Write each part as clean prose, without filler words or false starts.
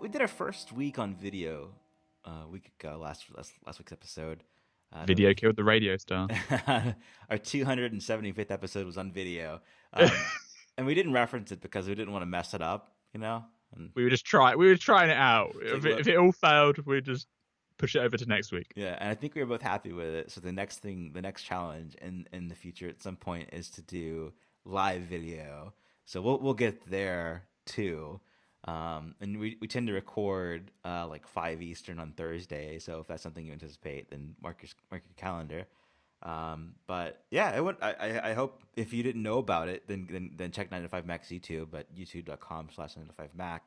We did our first week on video a week ago, last week's episode. Video killed the radio star. Our 275th episode was on video, um, and we didn't reference it because we didn't want to mess it up, you know. And We were trying it out. it's like, If it all failed, we'd just push it over to next week. yeah, and I think we were both happy with it. So the next challenge in the future at some point is to do live video. So we'll get there too. And we tend to record like 5 Eastern on Thursday. So if that's something you anticipate, then mark your calendar. But yeah, I hope if you didn't know about it, then check 9to5Mac's YouTube at youtube.com/9to5Mac.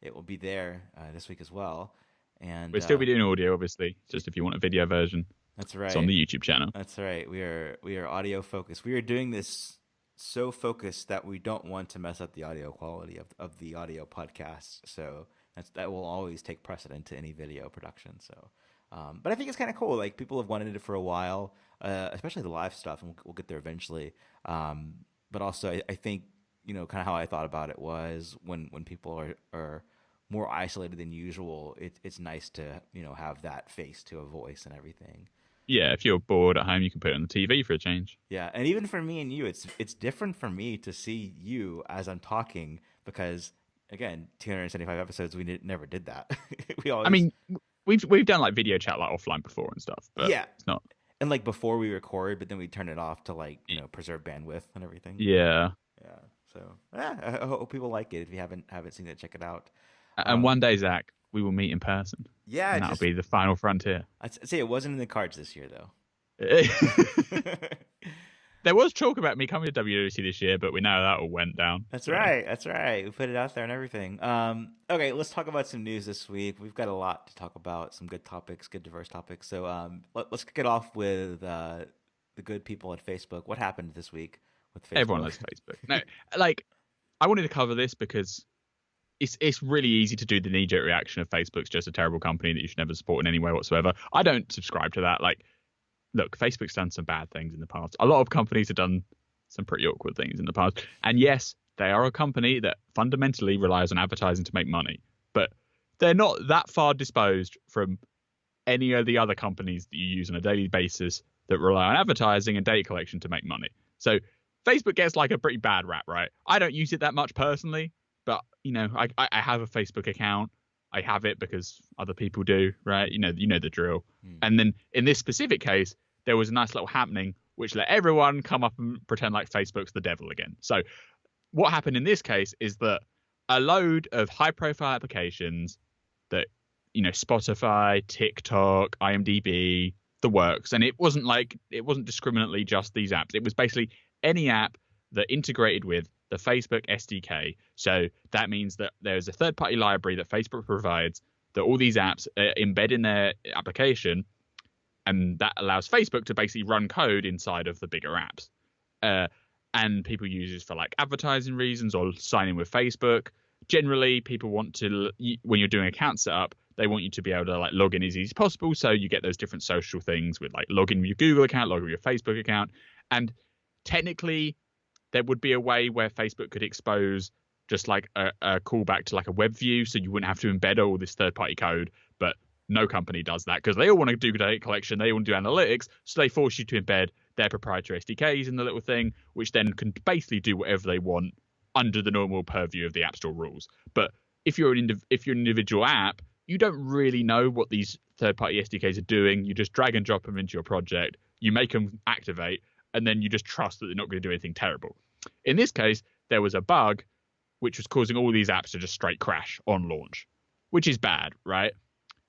It will be there this week as well. And We'll still be doing audio, obviously, just if you want a video version. that's It's on right. the YouTube channel. That's right. We are audio focused. We are doing this so focused that we don't want to mess up the audio quality of the audio podcast. So that will always take precedent to any video production. So, but I think it's kind of cool. Like people have wanted it for a while, especially the live stuff, and we'll get there eventually. But also, I think kind of how I thought about it was when people are more isolated than usual. It's nice to have that face to a voice and everything. Yeah, if you're bored at home, you can put it on the TV for a change. Yeah, and even for me and you, it's different for me to see you as I'm talking because again, 275 episodes, never did that. We I always mean, we've done like video chat like offline before and stuff, but yeah, it's not. and like before we record, but then we turn it off to like preserve bandwidth and everything. Yeah, Yeah, so yeah, I hope people like it. If you haven't seen it, check it out. and one day, Zach, we will meet in person, Yeah, and that'll be the final frontier. I'd say it wasn't in the cards this year though. There was talk about me coming to WWDC this year, but we know that all went down. That's So, right. That's right. We put it out there and everything. Okay, let's talk about some news this week. We've got a lot to talk about. Some good topics, good diverse topics. So let's kick it off with the good people at Facebook. What happened this week with Facebook? Everyone loves Facebook. No, like I wanted to cover this because it's really easy to do the knee-jerk reaction of Facebook's just a terrible company that you should never support in any way whatsoever. I don't subscribe to that. Like, look, Facebook's done some bad things in the past. A lot of companies have done some pretty awkward things in the past. And yes, they are a company that fundamentally relies on advertising to make money. But they're not that far disposed from any of the other companies that you use on a daily basis that rely on advertising and data collection to make money. So Facebook gets like a pretty bad rap, right? I don't use it that much personally, but I have a Facebook account. I have it because other people do, right? You know the drill. And then in this specific case, there was a nice little happening which let everyone come up and pretend like Facebook's the devil again. So what happened in this case is that a load of high-profile applications that Spotify, TikTok, IMDb, the works, and it wasn't discriminately just these apps. It was basically any app that integrated with the Facebook SDK. So that means that there's a third-party library that Facebook provides that all these apps embed in their application, and that allows Facebook to basically run code inside of the bigger apps. And people use this for like advertising reasons or sign in with Facebook. Generally, people want to, when you're doing account setup, they want you to be able to like log in as easy as possible. So you get those different social things with like log in with your Google account, log in with your Facebook account. And technically, there would be a way where Facebook could expose just like a callback to like a web view, so you wouldn't have to embed all this third-party code. But no company does that because they all want to do data collection, they want to do analytics, so they force you to embed their proprietary SDKs in the little thing, which then can basically do whatever they want under the normal purview of the App Store rules. But if you're an individual app, you don't really know what these third-party SDKs are doing. You just drag and drop them into your project, you make them activate, and then you just trust that they're not going to do anything terrible. In this case, there was a bug which was causing all these apps to just straight crash on launch, which is bad, right?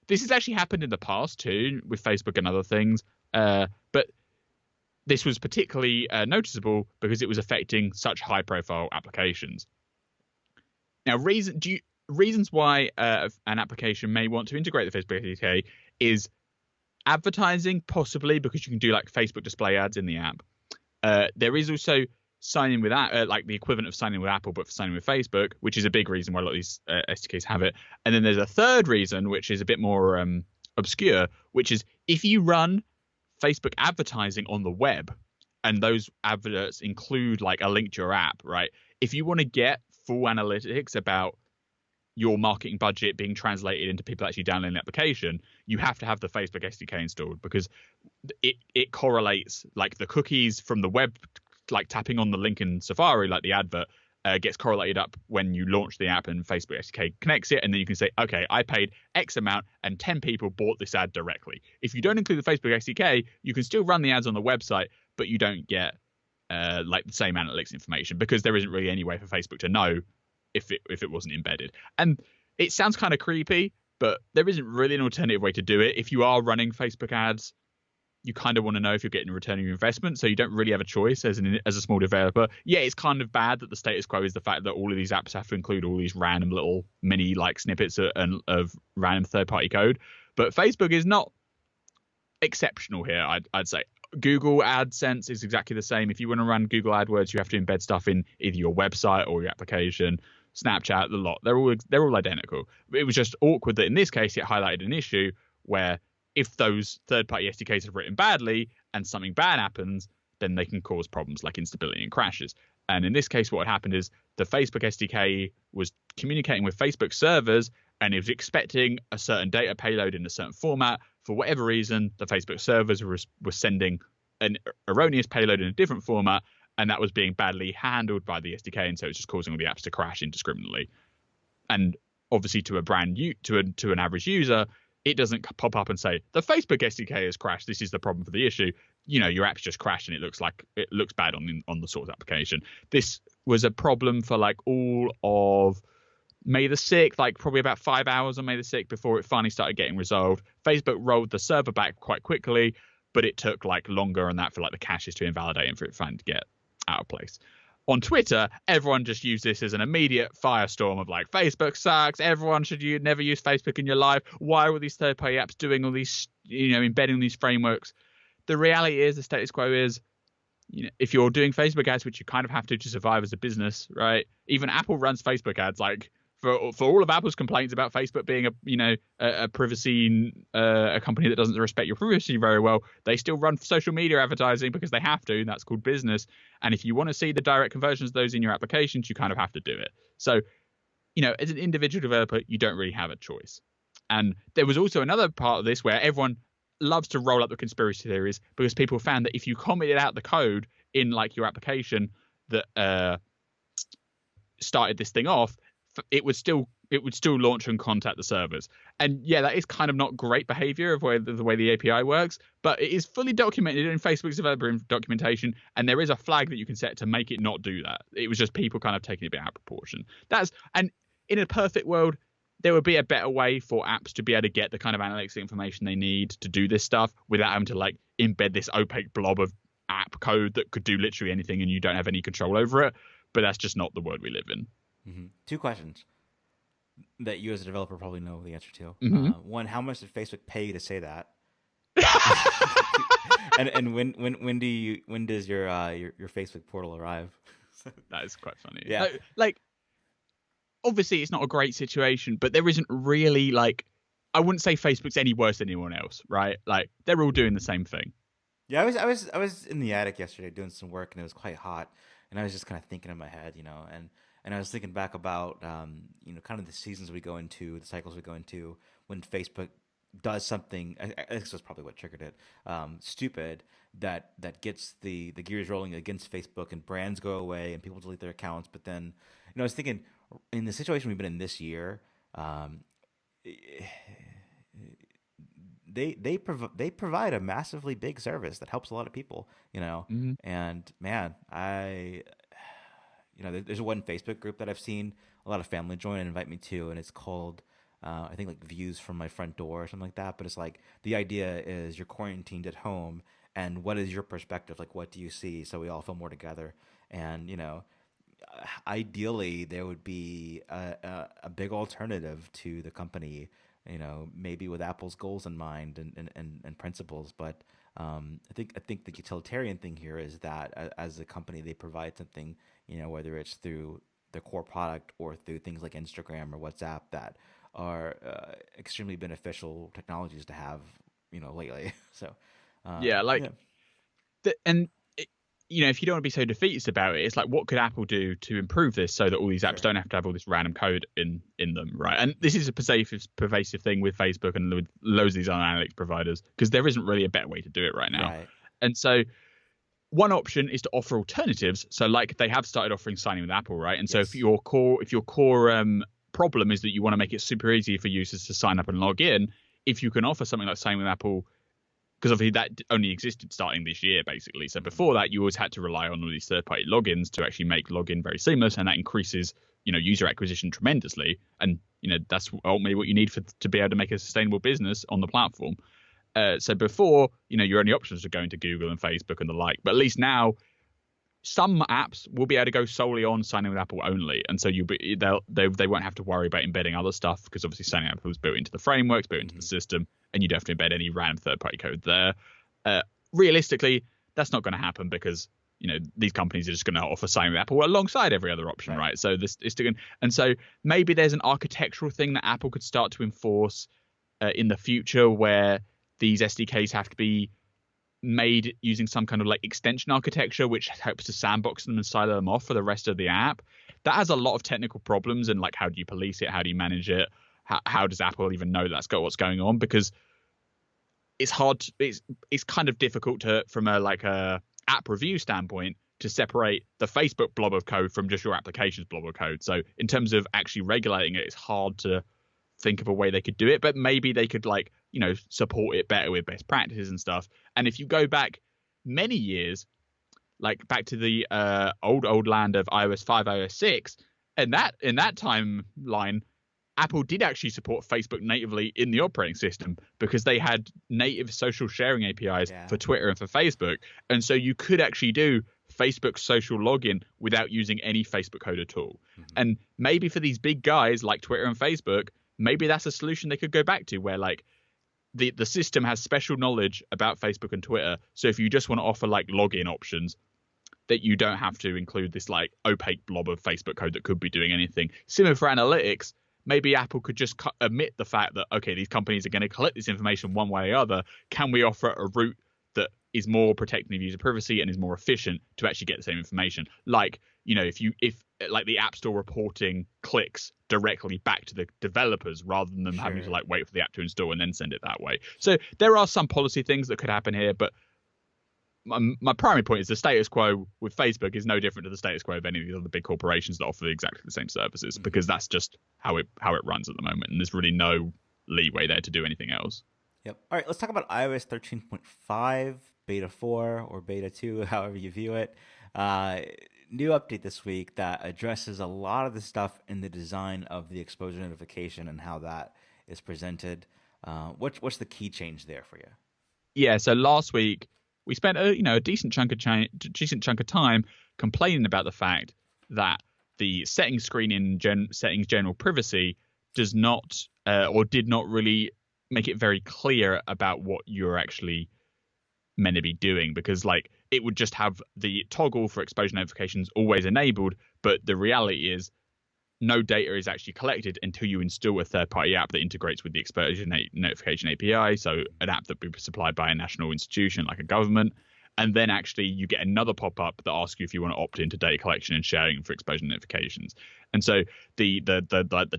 This has actually happened in the past too with Facebook and other things, but this was particularly noticeable because it was affecting such high-profile applications. Now, reasons why an application may want to integrate the Facebook SDK is advertising, possibly because you can do like Facebook display ads in the app. There is also signing with like the equivalent of signing with Apple, but for signing with Facebook, which is a big reason why a lot of these SDKs have it. And then there's a third reason, which is a bit more obscure, which is if you run Facebook advertising on the web, and those adverts include like a link to your app, right? If you want to get full analytics about your marketing budget being translated into people actually downloading the application, you have to have the Facebook SDK installed, because it correlates, like the cookies from the web, like tapping on the link in Safari, like the advert, gets correlated up when you launch the app, and Facebook SDK connects it, and then you can say, okay, I paid X amount and 10 people bought this ad directly. If you don't include the Facebook SDK, you can still run the ads on the website, but you don't get like the same analytics information, because there isn't really any way for Facebook to know if it wasn't embedded. And it sounds kind of creepy, but there isn't really an alternative way to do it. If you are running Facebook ads, you kind of want to know if you're getting a return on your investment, so you don't really have a choice as a small developer. Yeah, it's kind of bad that the status quo is the fact that all of these apps have to include all these random little mini like snippets of random third-party code, but Facebook is not exceptional here. I'd say Google AdSense is exactly the same. If you want to run Google AdWords, you have to embed stuff in either your website or your application. Snapchat, the lot, they're all identical. It was just awkward that in this case it highlighted an issue where if those third-party SDKs are written badly and something bad happens, then they can cause problems like instability and crashes. And in this case, what had happened is the Facebook SDK was communicating with Facebook servers, and it was expecting a certain data payload in a certain format. For whatever reason, the Facebook servers were sending an erroneous payload in a different format, and that was being badly handled by the SDK, and so it's just causing all the apps to crash indiscriminately. And obviously, to an average user, it doesn't pop up and say the Facebook SDK has crashed. This is the problem for the issue. Your app's just crashed and it looks bad on the source application. This was a problem for like all of May the 6th, like probably about 5 hours on May the 6th before it finally started getting resolved. Facebook rolled the server back quite quickly, but it took like longer on that for like the caches to invalidate and for it finally to get out of place. On Twitter, everyone just used this as an immediate firestorm of like, Facebook sucks. Everyone should never use Facebook in your life. Why are all these third-party apps doing all these, embedding these frameworks? The reality is, the status quo is, if you're doing Facebook ads, which you kind of have to survive as a business, right? Even Apple runs Facebook ads. Like for all of Apple's complaints about Facebook being a privacy, a company that doesn't respect your privacy very well, they still run social media advertising because they have to. That's called business. And if you want to see the direct conversions of those in your applications, you kind of have to do it. So, as an individual developer, you don't really have a choice. And there was also another part of this where everyone loves to roll up the conspiracy theories, because people found that if you commented out the code in like your application that started this thing off, it would still launch and contact the servers. And yeah, that is kind of not great behavior of the way the API works, but it is fully documented in Facebook's developer documentation, and there is a flag that you can set to make it not do that. It was just people kind of taking it a bit out of proportion. And in a perfect world, there would be a better way for apps to be able to get the kind of analytics information they need to do this stuff without having to like embed this opaque blob of app code that could do literally anything and you don't have any control over it. But that's just not the world we live in. Mm-hmm. Two questions that you as a developer probably know the answer to. Mm-hmm. One, how much did Facebook pay you to say that? and when does your Facebook portal arrive? That is quite funny. Yeah. Like obviously it's not a great situation, but there isn't really like, I wouldn't say Facebook's any worse than anyone else, right? Like they're all doing the same thing. Yeah, I was in the attic yesterday doing some work, and it was quite hot, and I was just kind of thinking in my head, and I was thinking back about kind of the seasons we go into, the cycles we go into when Facebook does something. This was probably what triggered it. Stupid that gets the gears rolling against Facebook, and brands go away and people delete their accounts. But then, I was thinking in the situation we've been in this year, they provide a massively big service that helps a lot of people, Mm-hmm. And man, there's one Facebook group that I've seen a lot of family join and invite me to, and it's called I think like Views from My Front Door or something like that. But it's like the idea is you're quarantined at home, and what is your perspective? Like, what do you see? So we all feel more together. And ideally there would be a big alternative to the company, maybe with Apple's goals in mind and principles. But I think the utilitarian thing here is that as a company, they provide something, whether it's through the core product or through things like Instagram or WhatsApp, that are extremely beneficial technologies to have, lately. So yeah, like, yeah. if you don't want to be so defeatist about it, it's like, what could Apple do to improve this so that all these apps don't have to have all this random code in them, right? And this is a pervasive thing with Facebook and with loads of these other analytics providers, because there isn't really a better way to do it right now. Right. And so one option is to offer alternatives. So like they have started offering signing with Apple, right? And so if your core problem is that you want to make it super easy for users to sign up and log in, if you can offer something like signing with Apple, because obviously that only existed starting this year, basically. So before that, you always had to rely on all these third-party logins to actually make login very seamless, and that increases, user acquisition tremendously. And that's ultimately what you need to be able to make a sustainable business on the platform. So before, your only options are going to Google and Facebook and the like. But at least now, some apps will be able to go solely on signing with Apple only, and so they won't have to worry about embedding other stuff, because obviously signing with Apple is built into the frameworks, built into the system, and you don't have to embed any random third-party code there. Realistically, that's not going to happen, because these companies are just going to offer signing with Apple alongside every other option, right? So this is still, and so maybe there's an architectural thing that Apple could start to enforce in the future, where these SDKs have to be made using some kind of like extension architecture, which helps to sandbox them and silo them off for the rest of the app. That has a lot of technical problems, and like, how do you police it? How do you manage it? How does Apple even know that's got what's going on? Because it's hard. It's kind of difficult from a app review standpoint to separate the Facebook blob of code from just your application's blob of code. So in terms of actually regulating it, it's hard to think of a way they could do it, but maybe they could support it better with best practices and stuff. And if you go back many years, like back to the old land of iOS 5, iOS 6, and in that timeline, Apple did actually support Facebook natively in the operating system, because they had native social sharing APIs for Twitter and for Facebook. And so you could actually do Facebook social login without using any Facebook code at all. And maybe for these big guys like Twitter and Facebook, maybe that's a solution they could go back to, where the system has special knowledge about Facebook and Twitter. So if you just want to offer login options, that you don't have to include this opaque blob of Facebook code that could be doing anything. Similar for analytics, maybe Apple could just admit the fact that, okay, these companies are going to collect this information one way or the other. Can we offer a route that is more protecting of user privacy and is more efficient to actually get the same information? If the App Store reporting clicks directly back to the developers, rather than them having to wait for the app to install and then send it that way. So there are some policy things that could happen here, but my primary point is the status quo with Facebook is no different to the status quo of any of the other big corporations that offer exactly the same services, because that's just how it runs at the moment, and there's really no leeway there to do anything else. Yep. All right, let's talk about iOS 13.5, Beta 4, or Beta 2, however you view it. New update this week that addresses a lot of the stuff in the design of the exposure notification and how that is presented. What's the key change there for you? Yeah, so last week we spent a decent chunk of time complaining about the fact that the settings screen in settings general privacy does not or did not really make it very clear about what you're actually meant to be doing, because it would just have the toggle for exposure notifications always enabled, but the reality is no data is actually collected until you install a third-party app that integrates with the exposure notification API, so an app that would be supplied by a national institution like a government, and then actually you get another pop-up that asks you if you want to opt into data collection and sharing for exposure notifications. And so the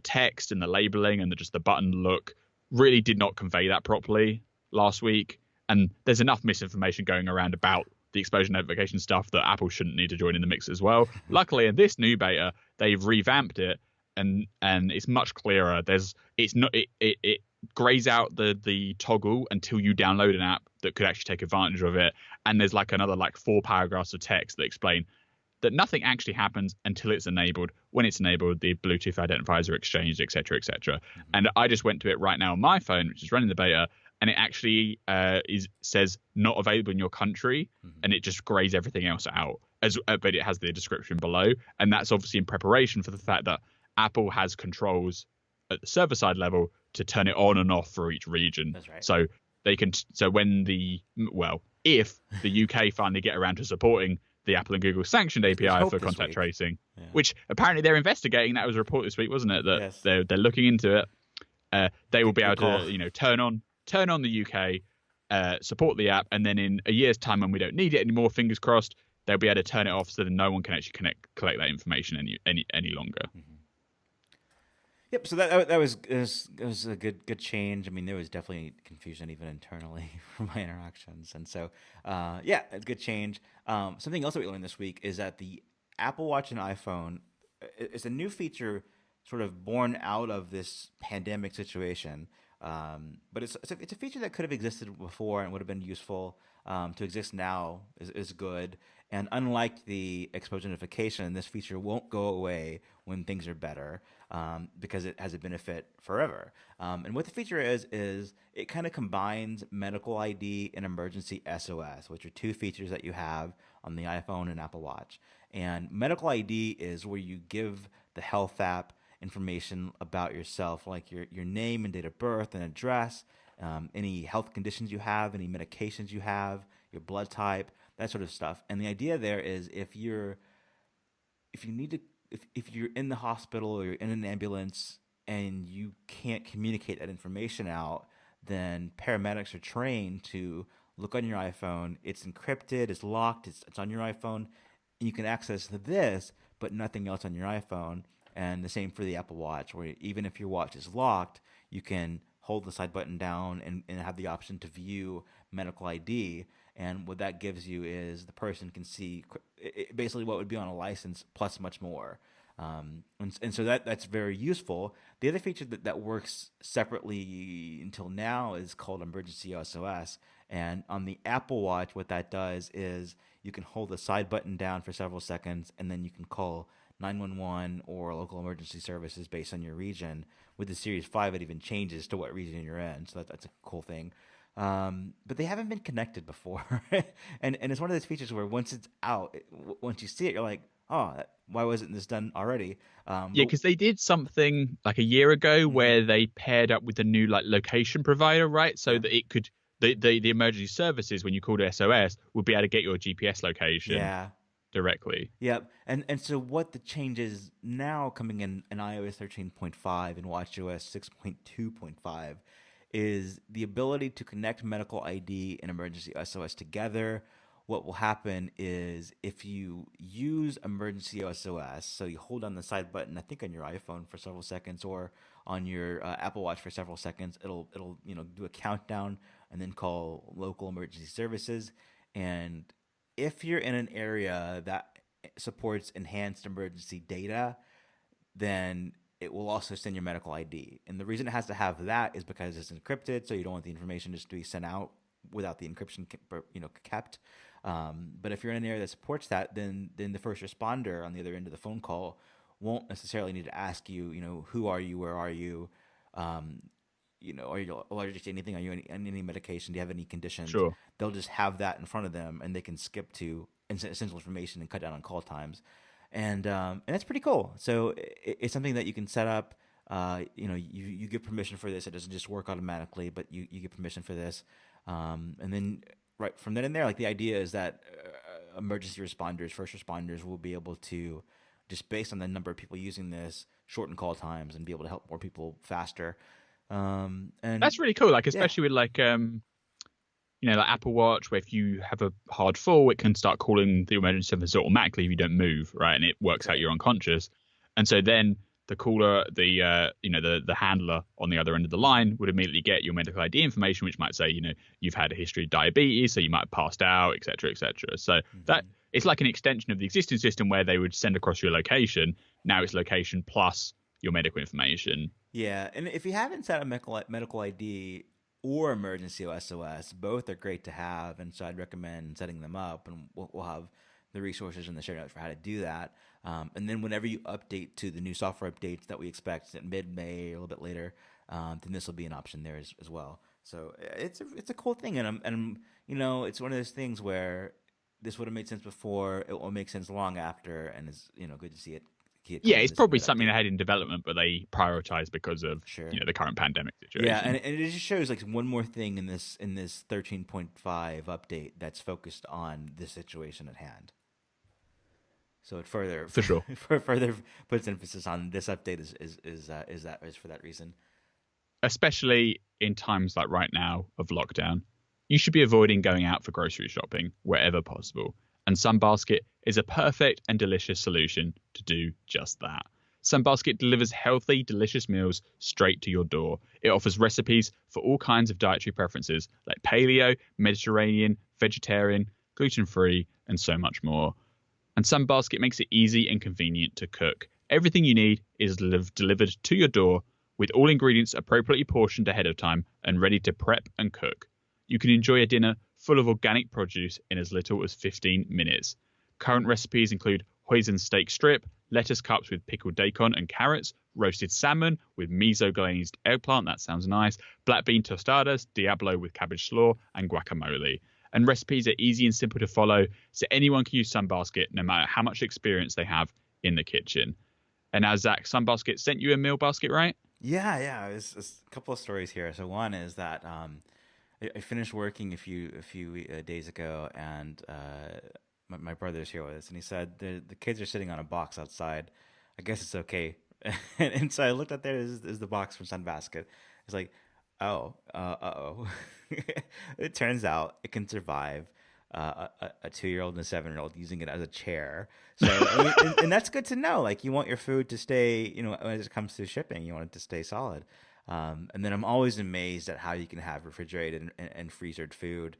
text and the labeling and just the button look really did not convey that properly last week. And there's enough misinformation going around about the exposure notification stuff that Apple shouldn't need to join in the mix as well. Luckily, in this new beta, they've revamped it, and it's much clearer. It grays out the toggle until you download an app that could actually take advantage of it. And there's another 4 paragraphs of text that explain that nothing actually happens until it's enabled. When it's enabled, the Bluetooth identifiers are exchanged, etc., etc. And I just went to it right now on my phone, which is running the beta, and it actually says not available in your country, and it just grays everything else out. But it has the description below, and that's obviously in preparation for the fact that Apple has controls at the server side level to turn it on and off for each region. That's right. So they can. So if the UK finally get around to supporting the Apple and Google sanctioned API for contact tracing, which apparently they're investigating. That was a report this week, wasn't it? That they're looking into it. They will be able to turn on the UK, support the app, and then in a year's time when we don't need it anymore, fingers crossed, they'll be able to turn it off so that no one can actually collect that information any longer. Mm-hmm. Yep. So that was it was a good change. I mean, there was definitely confusion even internally from my interactions, and so yeah, a good change. Something else that we learned this week is that the Apple Watch and iPhone is a new feature, sort of born out of this pandemic situation. But it's a feature that could have existed before and would have been useful. To exist now is good. And unlike the exposure notification, this feature won't go away when things are better, because it has a benefit forever. And what the feature is it kind of combines medical ID and emergency SOS, which are two features that you have on the iPhone and Apple Watch. And medical ID is where you give the health app information about yourself, like your name and date of birth and address, any health conditions you have, any medications you have, your blood type, that sort of stuff. And the idea there is if you're in the hospital or you're in an ambulance and you can't communicate that information out, then paramedics are trained to look on your iPhone. It's encrypted, it's locked, it's on your iPhone. You can access this, but nothing else on your iPhone. And the same for the Apple Watch, where even if your watch is locked, you can hold the side button down and have the option to view medical ID. And what that gives you is the person can see basically what would be on a license plus much more. And so that's very useful. The other feature that works separately until now is called Emergency SOS. And on the Apple Watch, what that does is you can hold the side button down for several seconds, and then you can call 911 or local emergency services based on your region. With the Series 5, it even changes to what region you're in, so that's a cool thing. But they haven't been connected before. and it's one of those features where once it's out, once you see it, you're like, oh, why wasn't this done already? Yeah, because they did something like a year ago where they paired up with the new like location provider, right? So that it could the emergency services, when you called SOS, would be able to get your GPS location directly. Yep. And so what the change is now coming in iOS 13.5 and watchOS 6.2.5 is the ability to connect medical ID and emergency SOS together. What will happen is if you use emergency SOS, so you hold on the side button, I think on your iPhone for several seconds or on your Apple Watch for several seconds, it'll do a countdown and then call local emergency services. And if you're in an area that supports enhanced emergency data, then it will also send your medical ID. And the reason it has to have that is because it's encrypted, so you don't want the information just to be sent out without the encryption kept. But if you're in an area that supports that, then the first responder on the other end of the phone call won't necessarily need to ask you, who are you, where are you, are you allergic to anything? Are you on any medication? Do you have any conditions? Sure. They'll just have that in front of them, and they can skip to essential information and cut down on call times. And that's pretty cool. So it's something that you can set up. You give permission for this. It doesn't just work automatically, but you give permission for this. And then right from then and there, like the idea is that emergency responders, first responders will be able to, just based on the number of people using this, shorten call times and be able to help more people faster. And that's really cool. Like, especially with like, like Apple Watch, where if you have a hard fall, it can start calling the emergency service automatically if you don't move, right? And it works out you're unconscious. And so then the caller, the handler on the other end of the line would immediately get your medical ID information, which might say, you've had a history of diabetes, so you might have passed out, et cetera, et cetera. So that it's like an extension of the existing system where they would send across your location. Now it's location plus your medical information. Yeah, and if you haven't set up medical ID or emergency SOS, both are great to have, and so I'd recommend setting them up, and we'll have the resources in the show notes for how to do that. And then whenever you update to the new software updates that we expect in mid-May or a little bit later, then this will be an option there as well. So it's a cool thing, and it's one of those things where this would have made sense before, it will make sense long after, and it's good to see it. Yeah, it's probably something they had in development, but they prioritized because of the current pandemic situation. Yeah, and it just shows like one more thing in this 13.5 update that's focused on this situation at hand. So it further further puts emphasis on this update is for that reason. Especially in times like right now of lockdown, you should be avoiding going out for grocery shopping wherever possible. And Sunbasket is a perfect and delicious solution to do just that. Sunbasket delivers healthy, delicious meals straight to your door. It offers recipes for all kinds of dietary preferences like paleo, Mediterranean, vegetarian, gluten-free, and so much more. And Sunbasket makes it easy and convenient to cook. Everything you need is delivered to your door with all ingredients appropriately portioned ahead of time and ready to prep and cook. You can enjoy a dinner full of organic produce in as little as 15 minutes. Current recipes include hoisin steak strip, lettuce cups with pickled daikon and carrots, roasted salmon with miso glazed eggplant, that sounds nice, black bean tostadas, diablo with cabbage slaw, and guacamole. And recipes are easy and simple to follow, so anyone can use Sunbasket no matter how much experience they have in the kitchen. And now, Zach, Sunbasket sent you a meal basket, right? Yeah. It's a couple of stories here. So one is that I finished working a few days ago, and my brother's here with us, and he said the kids are sitting on a box outside. I guess it's okay. And so I looked up there. Is the box from Sunbasket? It's like, oh, uh-oh. It turns out it can survive a 2-year-old and a 7-year-old using it as a chair. So I mean, and that's good to know. Like, you want your food to stay, when it comes to shipping, you want it to stay solid. And then I'm always amazed at how you can have refrigerated and freezered food,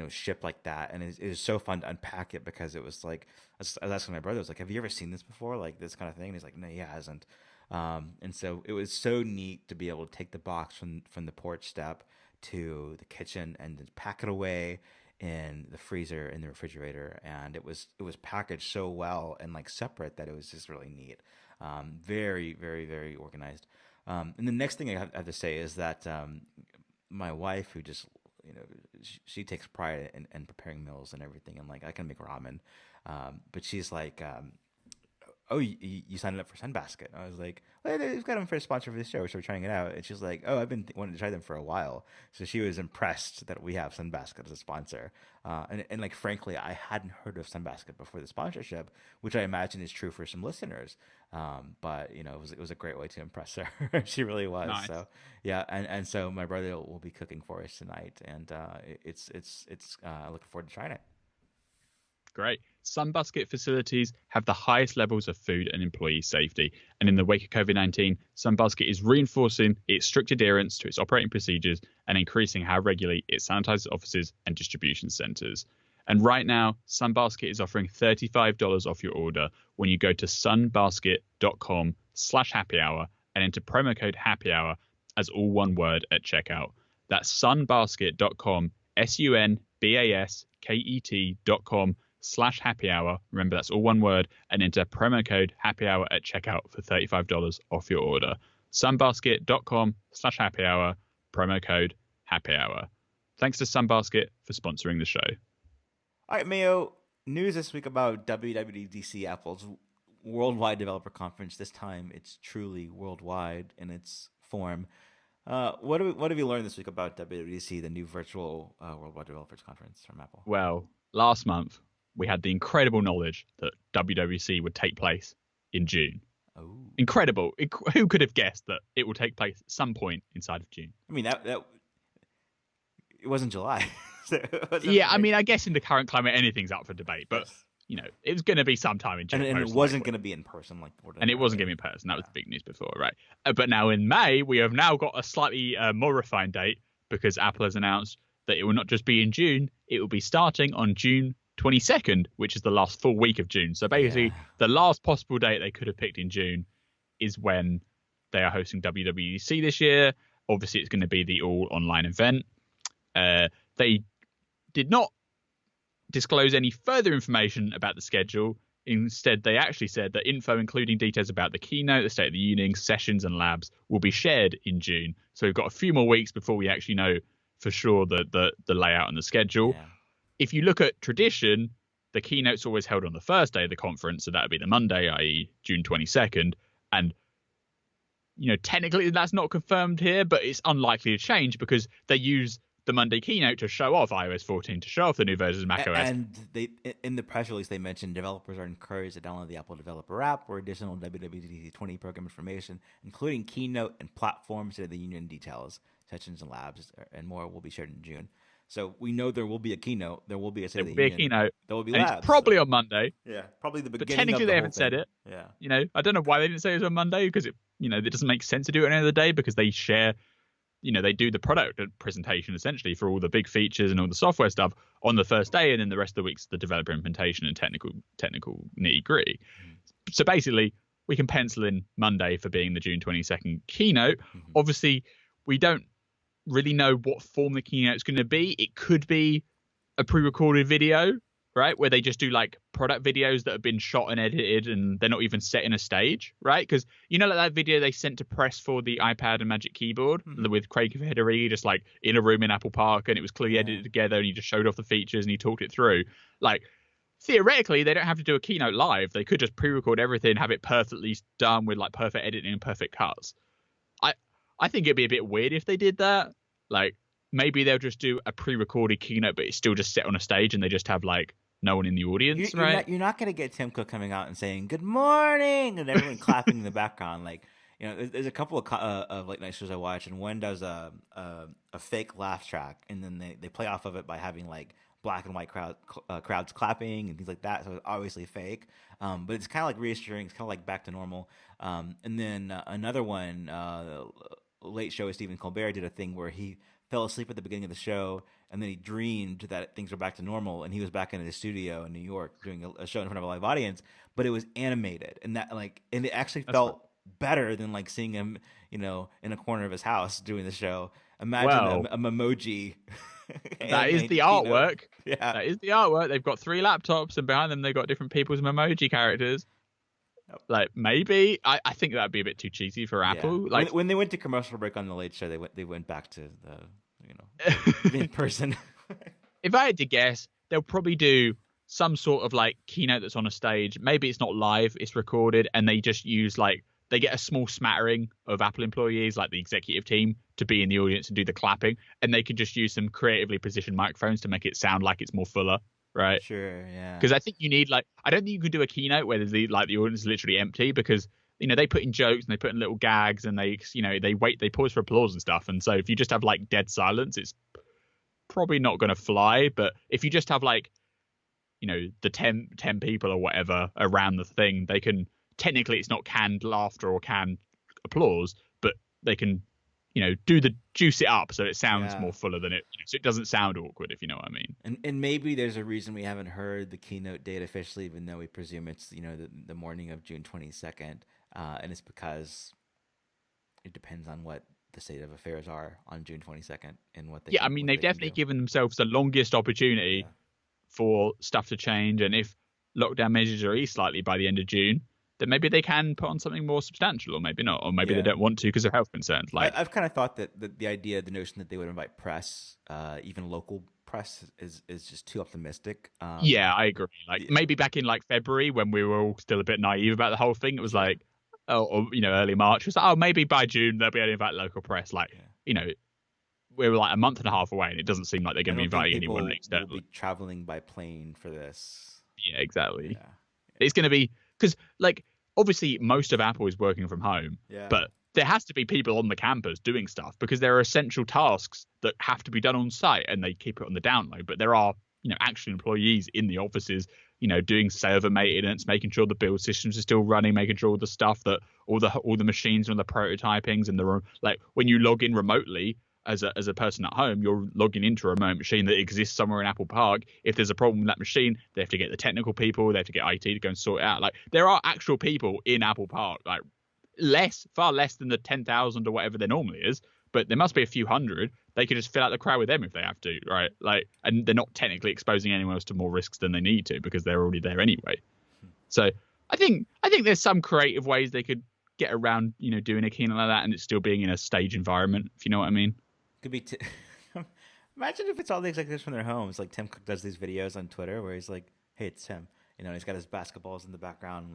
shipped like that. And it was so fun to unpack it, because it was like, I was asking my brother, I was like, have you ever seen this before? Like this kind of thing? And he's like, no, he hasn't. And so it was so neat to be able to take the box from the porch step to the kitchen and then pack it away in the freezer, in the refrigerator. And it was packaged so well and like separate that it was just really neat. Very, very, very organized. And the next thing I have to say is that my wife, who just, she takes pride in preparing meals and everything, and like, I can make ramen, but she's like, oh, you signed up for Sunbasket? I was like, well, we've got them for a sponsor for the show, so we're trying it out. And she's like, oh, I've been wanting to try them for a while. So she was impressed that we have Sunbasket as a sponsor. And like, frankly, I hadn't heard of Sunbasket before the sponsorship, which I imagine is true for some listeners. But it was a great way to impress her. She really was. Nice. So yeah, and so my brother will be cooking for us tonight, and it's looking forward to trying it. Great. Sunbasket facilities have the highest levels of food and employee safety. And in the wake of COVID-19, Sunbasket is reinforcing its strict adherence to its operating procedures and increasing how regularly it sanitizes offices and distribution centers. And right now, Sunbasket is offering $35 off your order when you go to sunbasket.com/happy hour and enter promo code happy hour as all one word at checkout. That's sunbasket.com, sunbasket.com/happy hour. Remember, that's all one word, and enter promo code happy hour at checkout for $35 off your order. Sunbasket.com/happy hour, promo code happy hour. Thanks to Sunbasket for sponsoring the show. All right, Mayo, news this week about WWDC, Apple's worldwide developer conference. This time it's truly worldwide in its form. What have you learned this week about WWDC, the new virtual worldwide developers conference from Apple? Well, last month we had the incredible knowledge that WWDC would take place in June. Oh, incredible! Who could have guessed that it will take place at some point inside of June? I mean, that it wasn't July. So yeah, I mean, I guess in the current climate, anything's up for debate. But yes. It was going to be sometime in June, and it wasn't going to be in person, like. And it wasn't going to be in person. That was the big news before, right? But now in May, we have now got a slightly more refined date, because Apple has announced that it will not just be in June; it will be starting on June 22nd, which is the last full week of June. So basically, the last possible date they could have picked in June is when they are hosting WWDC this year. Obviously, it's going to be the all online event. They did not disclose any further information about the schedule. Instead, they actually said that info, including details about the keynote, the State of the Union, sessions and labs, will be shared in June. So we've got a few more weeks before we actually know for sure the layout and the schedule. Yeah. If you look at tradition, the keynote's always held on the first day of the conference, so that would be the Monday, i.e. June 22nd. And, technically that's not confirmed here, but it's unlikely to change because they use the Monday keynote to show off iOS 14, to show off the new versions of macOS. And they, in the press release, they mentioned developers are encouraged to download the Apple Developer app or additional WWDC 20 program information, including keynote and platform State of the Union details. Sessions and labs and more will be shared in June. So we know there will be a keynote. There will be a State There of will the be a Union. keynote, There will be and it's labs. probably So, on Monday. yeah, probably the But beginning technically of the they whole haven't said thing. it. Yeah. You know, I don't know why they didn't say it was on Monday because it doesn't make sense to do it on any other day because they share. They do the product presentation essentially for all the big features and all the software stuff on the first day, and then the rest of the week's the developer implementation and technical nitty gritty. Mm-hmm. So basically, we can pencil in Monday for being the June 22nd keynote. Mm-hmm. Obviously, we don't really know what form the keynote's going to be. It could be a pre-recorded video, right, where they just do like product videos that have been shot and edited and they're not even set in a stage, right? Because like that video they sent to press for the iPad and Magic Keyboard with Craig Federighi just like in a room in Apple Park, and it was clearly edited together, and he just showed off the features and he talked it through. Like, theoretically, they don't have to do a keynote live. They could just pre-record everything, have it perfectly done with like perfect editing and perfect cuts. I think it'd be a bit weird if they did that. Like, maybe they'll just do a pre-recorded keynote, but it's still just set on a stage and they just have like no one in the audience, right? You're not going to get Tim Cook coming out and saying good morning and everyone clapping in the background. Like, there's a couple of late night shows I watch, and one does a fake laugh track, and then they play off of it by having like black and white crowds clapping and things like that. So it's obviously fake, but it's kind of like reassuring. It's kind of like back to normal. And then another one, late show with Stephen Colbert, did a thing where he fell asleep at the beginning of the show, and then he dreamed that things were back to normal, and he was back in his studio in New York doing a show in front of a live audience, but it was animated, and it actually felt better than like seeing him, in a corner of his house doing the show. Imagine a memoji. That is the artwork. Yeah, that is the artwork. They've got 3 laptops, and behind them they've got different people's memoji characters. Yep. Like, maybe I think that'd be a bit too cheesy for Apple. Like, when they went to commercial break on the Late Show, they went back to the in person. If I had to guess, they'll probably do some sort of like keynote that's on a stage. Maybe it's not live, it's recorded, and they just use they get a small smattering of Apple employees, like the executive team, to be in the audience and do the clapping, and they could just use some creatively positioned microphones to make it sound like it's more fuller. Right. Sure. Yeah. Because I think you need I don't think you can do a keynote where the audience is literally empty, because they put in jokes and they put in little gags and they they pause for applause and stuff. And so if you just have like dead silence, it's probably not going to fly. But if you just have the 10 people or whatever around the thing, they can, technically it's not canned laughter or canned applause, but they can juice it up so it sounds more fuller than it, so it doesn't sound awkward, if you know what I mean. And maybe there's a reason we haven't heard the keynote date officially, even though we presume it's the morning of June 22nd, and it's because it depends on what the state of affairs are on June 22nd and what they. Yeah, I mean, they've definitely given themselves the longest opportunity for stuff to change, and if lockdown measures are eased slightly by the end of June, then maybe they can put on something more substantial, or maybe not, or maybe they don't want to because of health concerns. I've kind of thought that the notion that they would invite press, even local press, is just too optimistic. Yeah, I agree. Maybe back in February, when we were all still a bit naive about the whole thing, it was early March, it was like, maybe by June they'll be able to invite local press. We were a month and a half away, and it doesn't seem like they're going to be inviting anyone externally. Will be traveling by plane for this. Yeah, exactly. Yeah. It's going to be, because obviously most of Apple is working from home, but there has to be people on the campus doing stuff, because there are essential tasks that have to be done on site, and they keep it on the download. But there are actual employees in the offices, doing server maintenance, making sure the build systems are still running, making sure all the stuff that all the machines and the prototypings and when you log in remotely as a person at home, you're logging into a remote machine that exists somewhere in Apple Park. If there's a problem with that machine, they have to get the technical people, they have to get IT to go and sort it out. There are actual people in Apple Park, far less than the 10,000 or whatever there normally is, but there must be a few hundred. They could just fill out the crowd with them if they have to, right? And they're not technically exposing anyone else to more risks than they need to, because they're already there anyway. So I think there's some creative ways they could get around, doing a keynote like that, and it's still being in a stage environment, if you know what I mean. Could be. Imagine if it's all the executives from their homes. Like Tim Cook does these videos on Twitter where he's like, "Hey, it's Tim." He's got his basketballs in the background,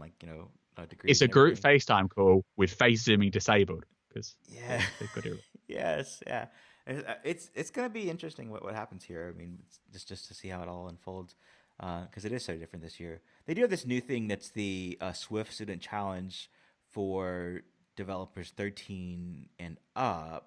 degrees. It's a group FaceTime call with face zooming disabled, because they've got it. Yes, yeah. It's gonna be interesting what happens here. I mean, just to see how it all unfolds, because it is so different this year. They do have this new thing that's the Swift Student Challenge for developers 13 and up.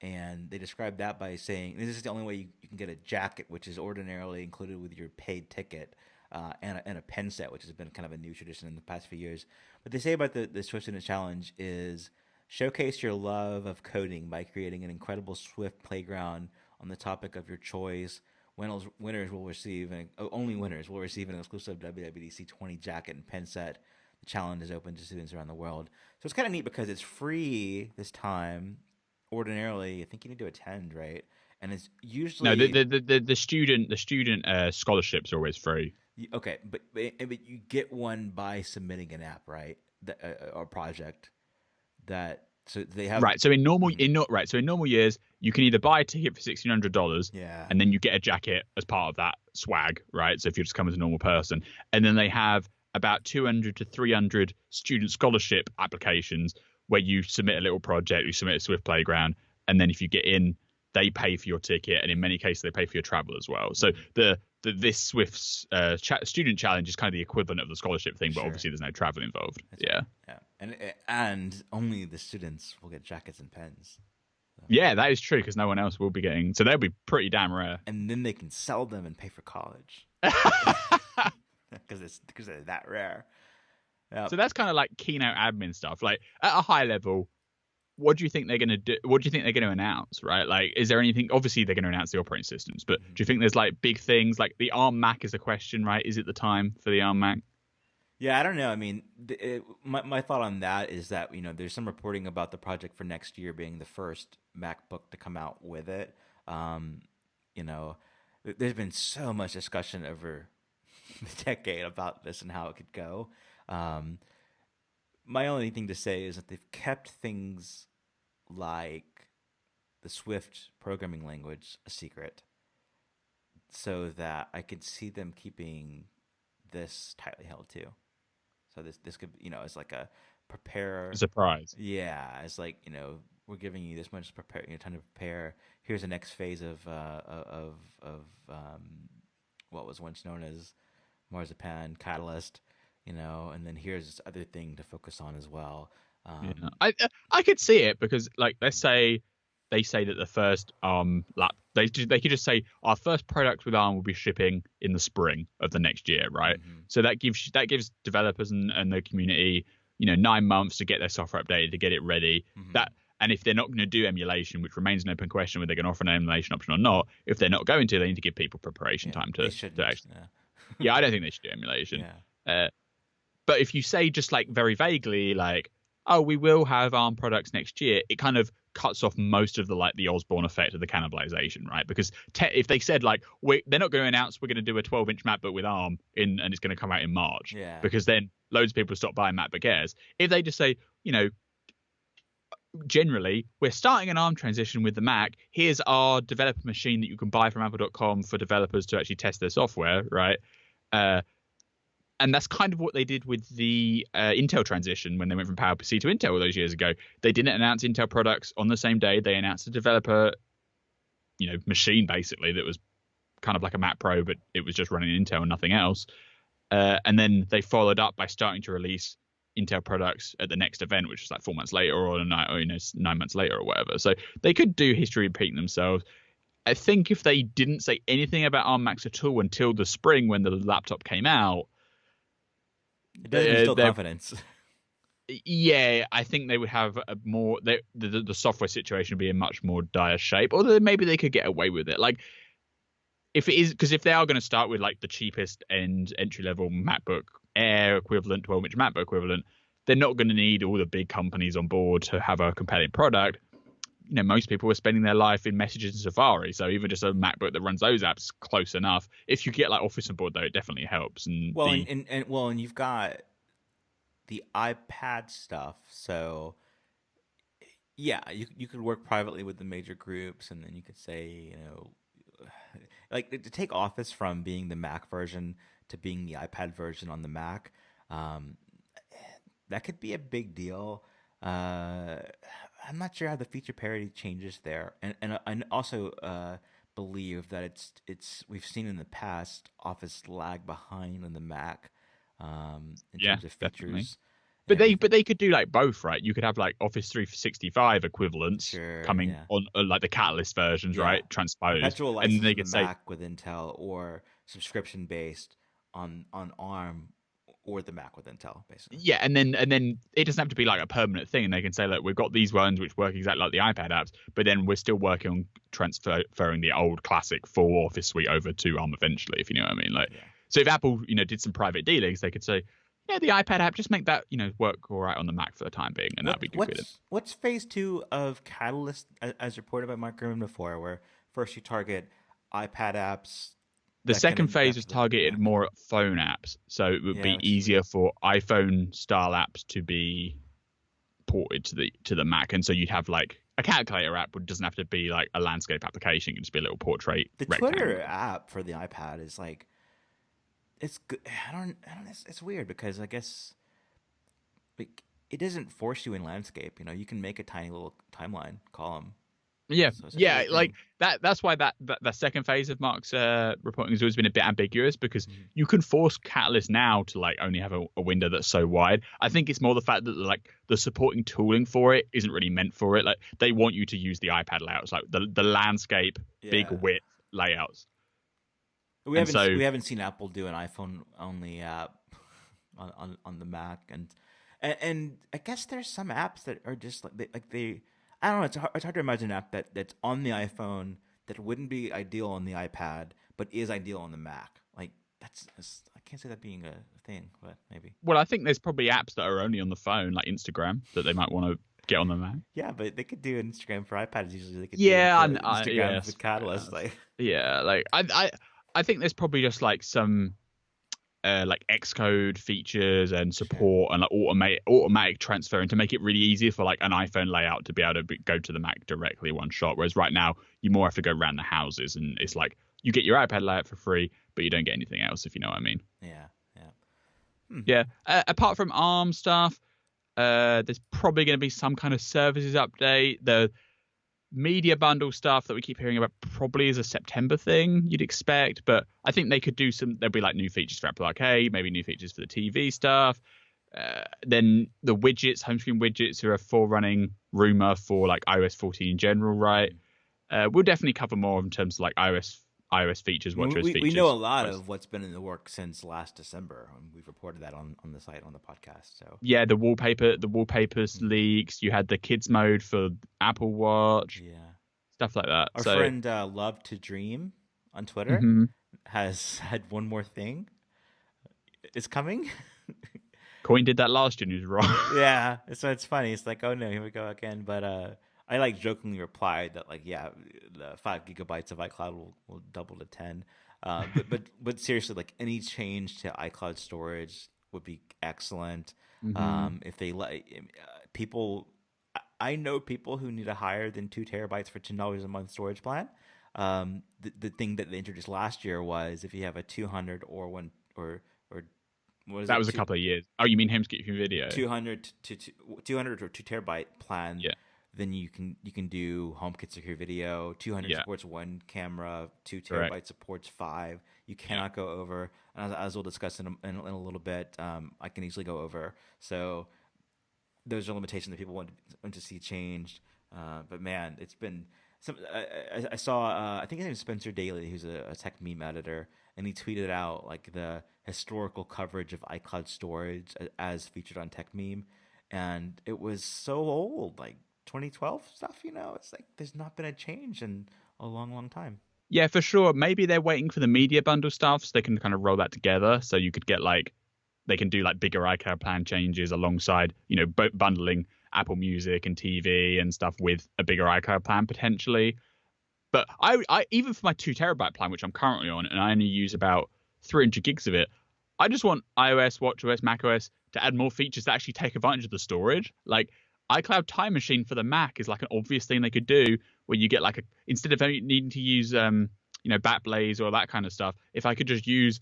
And they describe that by saying this is the only way you can get a jacket, which is ordinarily included with your paid ticket, and a pen set, which has been kind of a new tradition in the past few years. What they say about the Swift Student Challenge is showcase your love of coding by creating an incredible Swift playground on the topic of your choice. Winners will receive, only winners will receive an exclusive WWDC 20 jacket and pen set. The challenge is open to students around the world. So it's kind of neat because it's free this time. Ordinarily, I think you need to attend, right? And it's usually No, the student scholarships are always free. okay, but you get one by submitting an app, right? Or project that so they have right. So in normal so in normal years, you can either buy a ticket for $1,600, yeah, and then you get a jacket as part of that swag, right? So if you just come as a normal person, and then they have about 200 to 300 student scholarship applications where you submit a little project, you submit a Swift playground, and then if you get in, they pay for your ticket, and in many cases they pay for your travel as well. So this Swift's student challenge is kind of the equivalent of the scholarship thing, but sure. obviously there's no travel involved. That's yeah, right. Yeah, and only the students will get jackets and pens. So. Yeah, that is true because no one else will be getting. So they'll be pretty damn rare. And then they can sell them and pay for college because they're that rare. Yep. So that's kind of like keynote admin stuff. Like at a high level, what do you think they're going to do? What do you think they're going to announce? Right? Like, is there anything? Obviously, they're going to announce the operating systems, but do you think there's like big things like the ARM Mac is a question, right? Is it the time for the ARM Mac? Yeah, I don't know. I mean, my thought on that is that there's some reporting about the project for next year being the first MacBook to come out with it. There's been so much discussion over the decade about this and how it could go. My only thing to say is that they've kept things like the Swift programming language a secret, so that I could see them keeping this tightly held too. So this could it's like a prepare surprise. Yeah, it's like we're giving you this much time to prepare. Here's the next phase of what was once known as Marzipan Catalyst. And then here's this other thing to focus on as well. I could see it because, like, let's say they say that the first they could just say our first product with ARM will be shipping in the spring of the next year, right? Mm-hmm. So that gives developers and the community 9 months to get their software updated, to get it ready. Mm-hmm. And if they're not going to do emulation, which remains an open question whether they're going to offer an emulation option or not, if they're not going to, they need to give people preparation time to actually. Yeah, I don't think they should do emulation. Yeah. But if you say just like very vaguely, like, oh, we will have ARM products next year, it kind of cuts off most of the Osborne effect of the cannibalization, right? Because if they said like they're not going to announce we're going to do a 12-inch MacBook with ARM and it's going to come out in March, because then loads of people stop buying MacBook Airs. If they just say, generally we're starting an ARM transition with the Mac, here's our developer machine that you can buy from Apple.com for developers to actually test their software, right? And that's kind of what they did with the Intel transition when they went from PowerPC to Intel all those years ago. They didn't announce Intel products on the same day. They announced a developer, machine basically that was kind of like a Mac Pro, but it was just running Intel and nothing else. And then they followed up by starting to release Intel products at the next event, which was like 4 months later or 9 months later or whatever. So they could do history repeating themselves. I think if they didn't say anything about ARM Macs at all until the spring when the laptop came out, it doesn't instill confidence. Yeah, I think they would have a more the software situation would be in much more dire shape, or maybe they could get away with it. Like if it is, because if they are going to start with like the cheapest entry level MacBook Air equivalent, 12-inch MacBook equivalent, they're not going to need all the big companies on board to have a compelling product. Most people are spending their life in Messages and Safari, so even just a MacBook that runs those apps close enough. If you get like Office on board, though, it definitely helps. And you've got the iPad stuff, so yeah, you could work privately with the major groups, and then you could say, like to take Office from being the Mac version to being the iPad version on the Mac, that could be a big deal. I'm not sure how the feature parity changes there, and I also believe that it's we've seen in the past Office lag behind on the Mac in terms of features. Definitely. But they could do like both, right? You could have like Office 365 equivalents coming yeah. on like the Catalyst versions, Yeah. right? Transposed, Perpetual and license they on the could say, Mac with Intel, or subscription based on ARM or the Mac with Intel, basically. yeah, and then it doesn't have to be like a permanent thing. And they can say, look, we've got these ones which work exactly like the iPad apps, but then we're still working on transferring the old classic full Office suite over to ARM eventually, if you know what I mean. Like, Yeah. so if Apple, did some private dealings, they could say, yeah, the iPad app, just make that, work all right on the Mac for the time being, and that'd be good with it. What's phase 2 of Catalyst, as reported by Mark Gurman before, where first you target iPad apps? The second phase is targeted more at phone apps, so it would be easier for iPhone style apps to be ported to the Mac, and so you'd have like a calculator app, which doesn't have to be like a landscape application; it can just be a little portrait. The rectangle. Twitter app for the iPad is like, it's good. I don't. It's weird because I guess like it doesn't force you in landscape. You can make a tiny little timeline column. Yeah, So yeah, like that. That's why that second phase of Mark's reporting has always been a bit ambiguous, because you can force Catalyst now to like only have a window that's so wide. I think it's more the fact that like the supporting tooling for it isn't really meant for it. Like they want you to use the iPad layouts, like the landscape big width layouts. We haven't seen Apple do an iPhone only app on the Mac, and I guess there's some apps that are just like they. I don't know. It's hard to imagine an app that's on the iPhone that wouldn't be ideal on the iPad, but is ideal on the Mac. Like that's I can't see that being a thing, but maybe. Well, I think there's probably apps that are only on the phone, like Instagram, that they might want to get on the Mac. Yeah, but they could do Instagram for iPads. Usually, they could do Instagram with Catalyst. Like I think there's probably just like some like Xcode features and support and like automatic transferring to make it really easy for like an iPhone layout to be able to go to the Mac directly one shot. Whereas right now you more have to go around the houses, and it's like you get your iPad layout for free, but you don't get anything else, if you know what I mean. Yeah. Apart from ARM stuff, there's probably going to be some kind of services update. The media bundle stuff that we keep hearing about probably is a September thing, you'd expect, but I think they could do there'll be like new features for Apple Arcade, maybe new features for the TV stuff. Then the widgets, home screen widgets, are a forerunning rumor for like iOS 14 in general, right? We'll definitely cover more in terms of like iOS features, watchOS features. We know a lot of what's been in the works since last December. We've reported that on the site, on the podcast. So yeah, the wallpapers leaks. You had the kids mode for Apple Watch. Yeah, stuff like that. Our friend Love to Dream on Twitter has had one more thing. It's coming. Coin did that last year and he was wrong. Yeah, so it's funny. It's like, oh no, here we go again. But I like jokingly replied that like, yeah, the 5 gigabytes of iCloud will double to 10. But seriously, like any change to iCloud storage would be excellent. If they let people, I know people who need a higher than 2 terabytes for $10 a month storage plan. The thing that they introduced last year was if you have a 200 or one or what is that it? was a couple of years. Oh, you mean him skipping video? 200 or 2 terabyte plan. Yeah. Then you can do HomeKit secure video. 200 supports 1 camera. 2 terabytes supports 5. You cannot go over. And as we'll discuss in a little bit, I can easily go over. So those are limitations that people want to see changed. But man, it's been some. I saw. I think his name is Spencer Daly, who's a tech meme editor, and he tweeted out like the historical coverage of iCloud storage as featured on Tech Meme, and it was so old, like 2012 stuff. It's like there's not been a change in a long time. Yeah, for sure. Maybe they're waiting for the media bundle stuff so they can kind of roll that together. So you could get like, they can do like bigger iCloud plan changes alongside, bundling Apple Music and TV and stuff with a bigger iCloud plan potentially. But I even for my 2 terabyte plan, which I'm currently on, and I only use about 300 gigs of it, I just want iOS, watchOS, macOS to add more features that actually take advantage of the storage. Like iCloud Time Machine for the Mac is like an obvious thing they could do, where you get like instead of needing to use Backblaze or that kind of stuff, if I could just use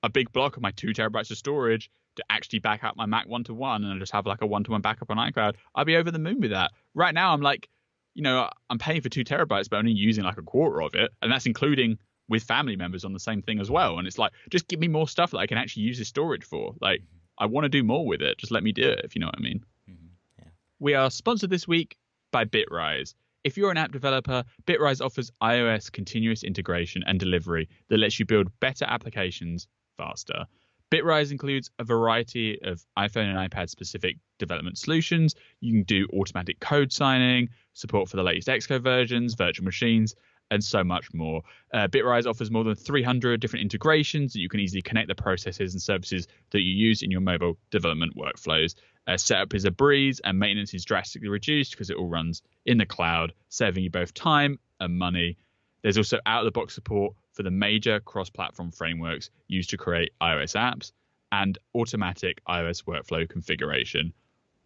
a big block of my 2 terabytes of storage to actually back up my Mac 1-to-1 and just have like a 1-to-1 backup on iCloud, I'd be over the moon with that. Right now I'm like, I'm paying for 2 terabytes but only using like a quarter of it, and that's including with family members on the same thing as well. And it's like, just give me more stuff that I can actually use this storage for. Like, I want to do more with it. Just let me do it, if you know what I mean. Mm-hmm. Yeah. We are sponsored this week by Bitrise. If you're an app developer, Bitrise offers iOS continuous integration and delivery that lets you build better applications faster. Bitrise includes a variety of iPhone and iPad specific development solutions. You can do automatic code signing, support for the latest Xcode versions, virtual machines, and so much more. Bitrise offers more than 300 different integrations that you can easily connect the processes and services that you use in your mobile development workflows. Setup is a breeze and maintenance is drastically reduced because it all runs in the cloud, saving you both time and money. There's also out-of-the-box support for the major cross-platform frameworks used to create iOS apps and automatic iOS workflow configuration.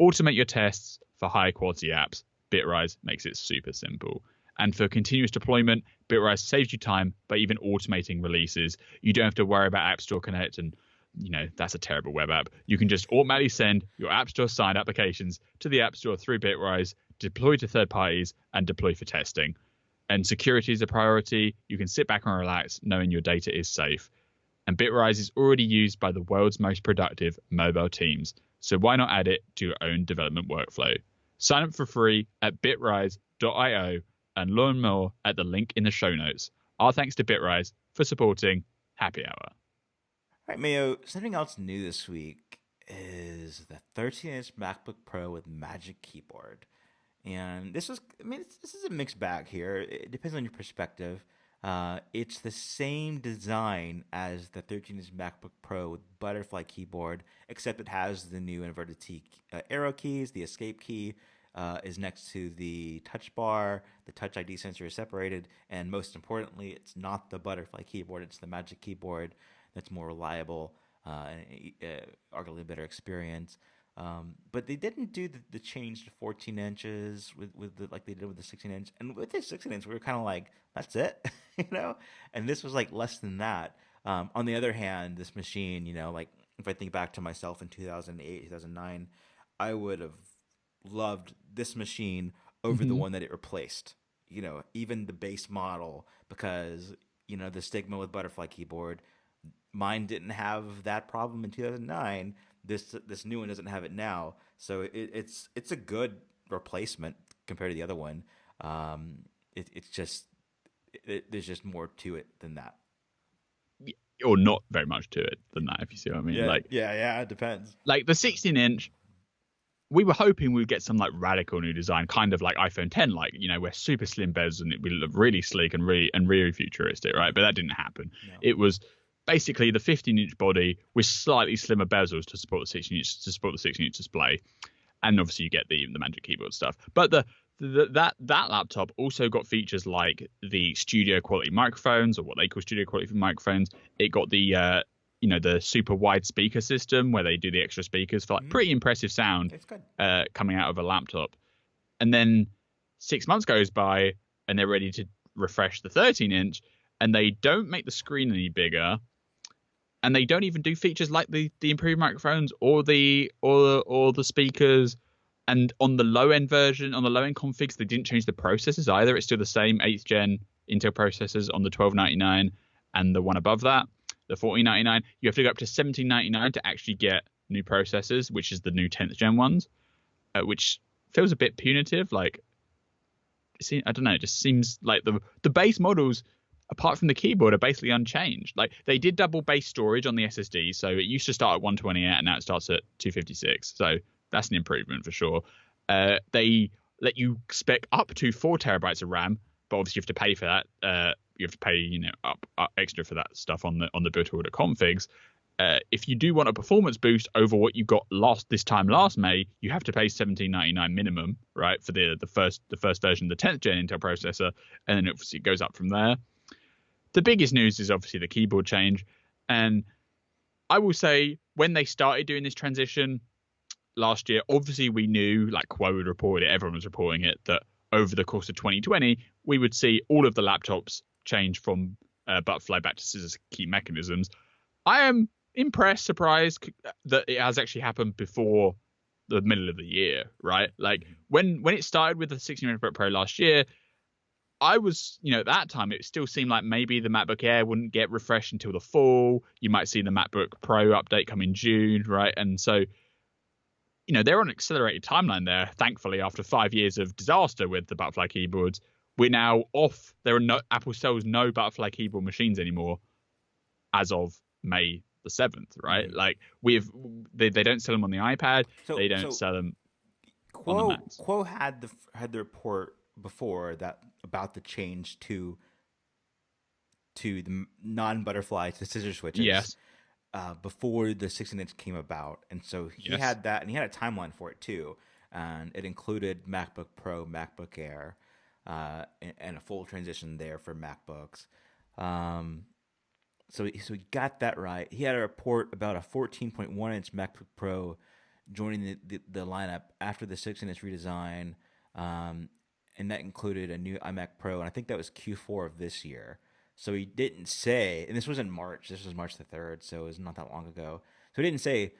Automate your tests for high-quality apps. Bitrise makes it super simple. And for continuous deployment, Bitrise saves you time by even automating releases. You don't have to worry about App Store Connect and, that's a terrible web app. You can just automatically send your App Store signed applications to the App Store through Bitrise, deploy to third parties, and deploy for testing. And security is a priority. You can sit back and relax knowing your data is safe. And Bitrise is already used by the world's most productive mobile teams. So why not add it to your own development workflow? Sign up for free at bitrise.io and learn more at the link in the show notes. Our thanks to Bitrise for supporting Happy Hour. All right, Mayo, something else new this week is the 13-inch MacBook Pro with Magic Keyboard. And this is a mixed bag here. It depends on your perspective. It's the same design as the 13-inch MacBook Pro with butterfly keyboard, except it has the new inverted T arrow keys. The escape key is next to the touch bar. The Touch ID sensor is separated. And most importantly, it's not the butterfly keyboard. It's the Magic Keyboard that's more reliable and arguably a better experience. But they didn't do the change to 14 inches like they did with the 16-inch. And with the 16-inch, we were kind of like, that's it, And this was like less than that. On the other hand, this machine, like if I think back to myself in 2008, 2009, I would have loved this machine over the one that it replaced. Even the base model, because the stigma with butterfly keyboard. Mine didn't have that problem in 2009. This new one doesn't have it now, so it's a good replacement compared to the other one. It's just there's just more to it than that, or not very much to it than that, if you see what I mean. Yeah, it depends. Like the 16-inch, we were hoping we'd get some like radical new design, kind of like iPhone 10, where super slim bezels and it would look really sleek and really futuristic, right? But that didn't happen. No. It was basically the 15-inch body with slightly slimmer bezels to support the 16-inch display, and obviously you get the Magic Keyboard stuff. But that laptop also got features like the studio quality microphones, or what they call studio quality microphones. It got the the super wide speaker system where they do the extra speakers for pretty impressive sound coming out of a laptop. And then 6 months goes by and they're ready to refresh the 13-inch, and they don't make the screen any bigger. And they don't even do features like the improved microphones or the speakers. And on the low end version, on the low end configs, they didn't change the processors either. It's still the same 8th gen Intel processors on the 1299 and the one above that, the 1499. You have to go up to 1799 to actually get new processors, which is the new 10th gen ones, which feels a bit punitive. Like, I don't know, it just seems like the base models, apart from the keyboard, are basically unchanged. Like, they did double base storage on the SSD, so it used to start at 128 and now it starts at 256. So that's an improvement for sure. They let you spec up to 4 terabytes of RAM, but obviously you have to pay for that. You have to pay, up extra for that stuff on the built order configs. If you do want a performance boost over what you got last May, you have to pay $17.99 minimum, right, for the first version of the 10th gen Intel processor, and then obviously it goes up from there. The biggest news is obviously the keyboard change, and I will say when they started doing this transition last year, obviously we knew, like Quo would report it, everyone was reporting it, that over the course of 2020 we would see all of the laptops change from butterfly back to scissors key mechanisms. I am impressed, surprised that it has actually happened before the middle of the year, right? Like when it started with the 16-inch MacBook Pro last year, I was, at that time, it still seemed like maybe the MacBook Air wouldn't get refreshed until the fall. You might see the MacBook Pro update come in June, right? And so, they're on an accelerated timeline there. Thankfully, after 5 years of disaster with the Butterfly keyboards, we're now off. Apple sells no Butterfly keyboard machines anymore as of May the 7th, right? Mhm. Like they don't sell them on the iPad. They don't sell them on the Macs. Quo had the report before that about the change to the non-butterfly to scissor switches. Yes. Before the 16-inch came about, and so he had that, and he had a timeline for it too, and it included MacBook Pro, MacBook Air, and a full transition there for MacBooks. So he got that right. He had a report about a 14.1-inch MacBook Pro joining the lineup after the 16-inch redesign, and that included a new iMac Pro, and I think that was Q4 of this year. So he didn't say, and this was in March. This was March the 3rd, so it was not that long ago. So he didn't say,